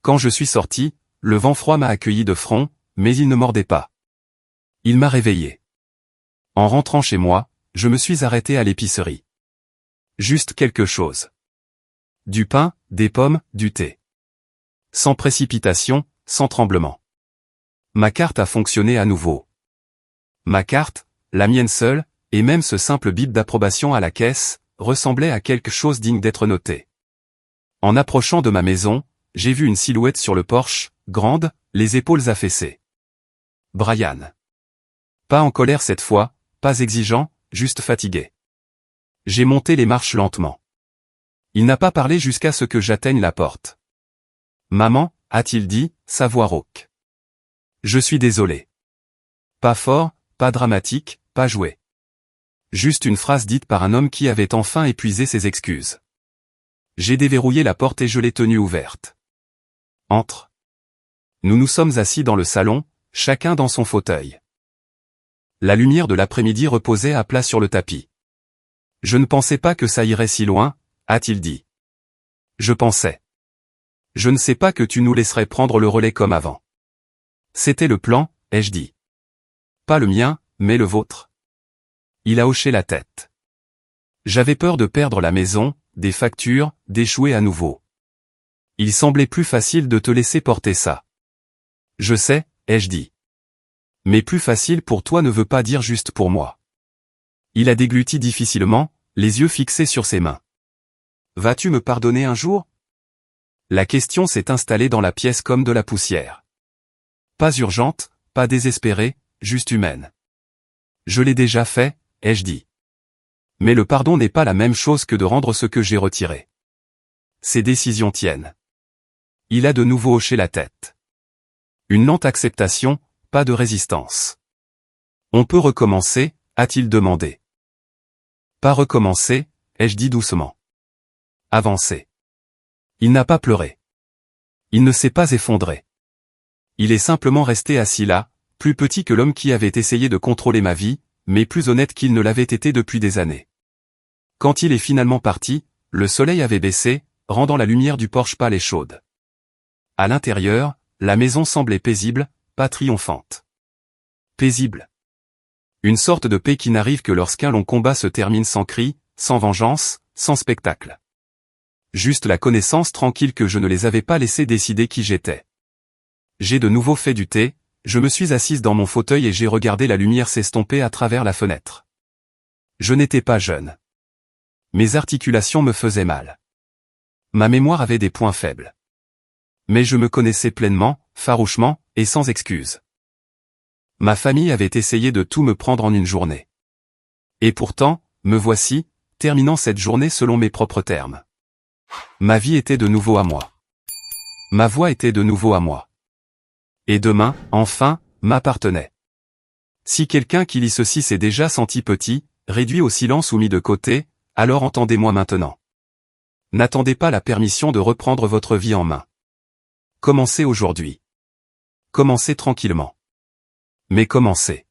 Quand je suis sorti, le vent froid m'a accueilli de front, mais il ne mordait pas. Il m'a réveillé. En rentrant chez moi, je me suis arrêté à l'épicerie. Juste quelque chose. Du pain, des pommes, du thé. Sans précipitation, sans tremblement. Ma carte a fonctionné à nouveau. Ma carte, la mienne seule, et même ce simple bip d'approbation à la caisse, ressemblait à quelque chose digne d'être noté. En approchant de ma maison, j'ai vu une silhouette sur le porche, grande, les épaules affaissées. Brian. Pas en colère cette fois, pas exigeant, juste fatigué. J'ai monté les marches lentement. Il n'a pas parlé jusqu'à ce que j'atteigne la porte. Maman, a-t-il dit, sa voix rauque. Je suis désolé. Pas fort, pas dramatique, pas joué. Juste une phrase dite par un homme qui avait enfin épuisé ses excuses. J'ai déverrouillé la porte et je l'ai tenue ouverte. Entre. Nous nous sommes assis dans le salon, chacun dans son fauteuil. La lumière de l'après-midi reposait à plat sur le tapis. Je ne pensais pas que ça irait si loin, a-t-il dit. Je pensais. Je ne sais pas que tu nous laisserais prendre le relais comme avant. C'était le plan, ai-je dit. Pas le mien, mais le vôtre. Il a hoché la tête. J'avais peur de perdre la maison, des factures, d'échouer à nouveau. Il semblait plus facile de te laisser porter ça. Je sais, ai-je dit. Mais plus facile pour toi ne veut pas dire juste pour moi. Il a dégluti difficilement, les yeux fixés sur ses mains. Vas-tu me pardonner un jour? La question s'est installée dans la pièce comme de la poussière. Pas urgente, pas désespérée, juste humaine. Je l'ai déjà fait, ai-je dit. Mais le pardon n'est pas la même chose que de rendre ce que j'ai retiré. Ces décisions tiennent. Il a de nouveau hoché la tête. Une lente acceptation, pas de résistance. On peut recommencer, a-t-il demandé. Pas recommencer, ai-je dit doucement. Avancer. Il n'a pas pleuré. Il ne s'est pas effondré. Il est simplement resté assis là, plus petit que l'homme qui avait essayé de contrôler ma vie, mais plus honnête qu'il ne l'avait été depuis des années. Quand il est finalement parti, le soleil avait baissé, rendant la lumière du porche pâle et chaude. À l'intérieur, la maison semblait paisible, pas triomphante. Paisible. Une sorte de paix qui n'arrive que lorsqu'un long combat se termine sans cri, sans vengeance, sans spectacle. Juste la connaissance tranquille que je ne les avais pas laissés décider qui j'étais. J'ai de nouveau fait du thé, je me suis assise dans mon fauteuil et j'ai regardé la lumière s'estomper à travers la fenêtre. Je n'étais pas jeune. Mes articulations me faisaient mal. Ma mémoire avait des points faibles. Mais je me connaissais pleinement, farouchement, et sans excuse. Ma famille avait essayé de tout me prendre en une journée. Et pourtant, me voici, terminant cette journée selon mes propres termes. Ma vie était de nouveau à moi. Ma voix était de nouveau à moi. Et demain, enfin, m'appartenait. Si quelqu'un qui lit ceci s'est déjà senti petit, réduit au silence ou mis de côté, alors entendez-moi maintenant. N'attendez pas la permission de reprendre votre vie en main. Commencez aujourd'hui. Commencez tranquillement. Mais commencez.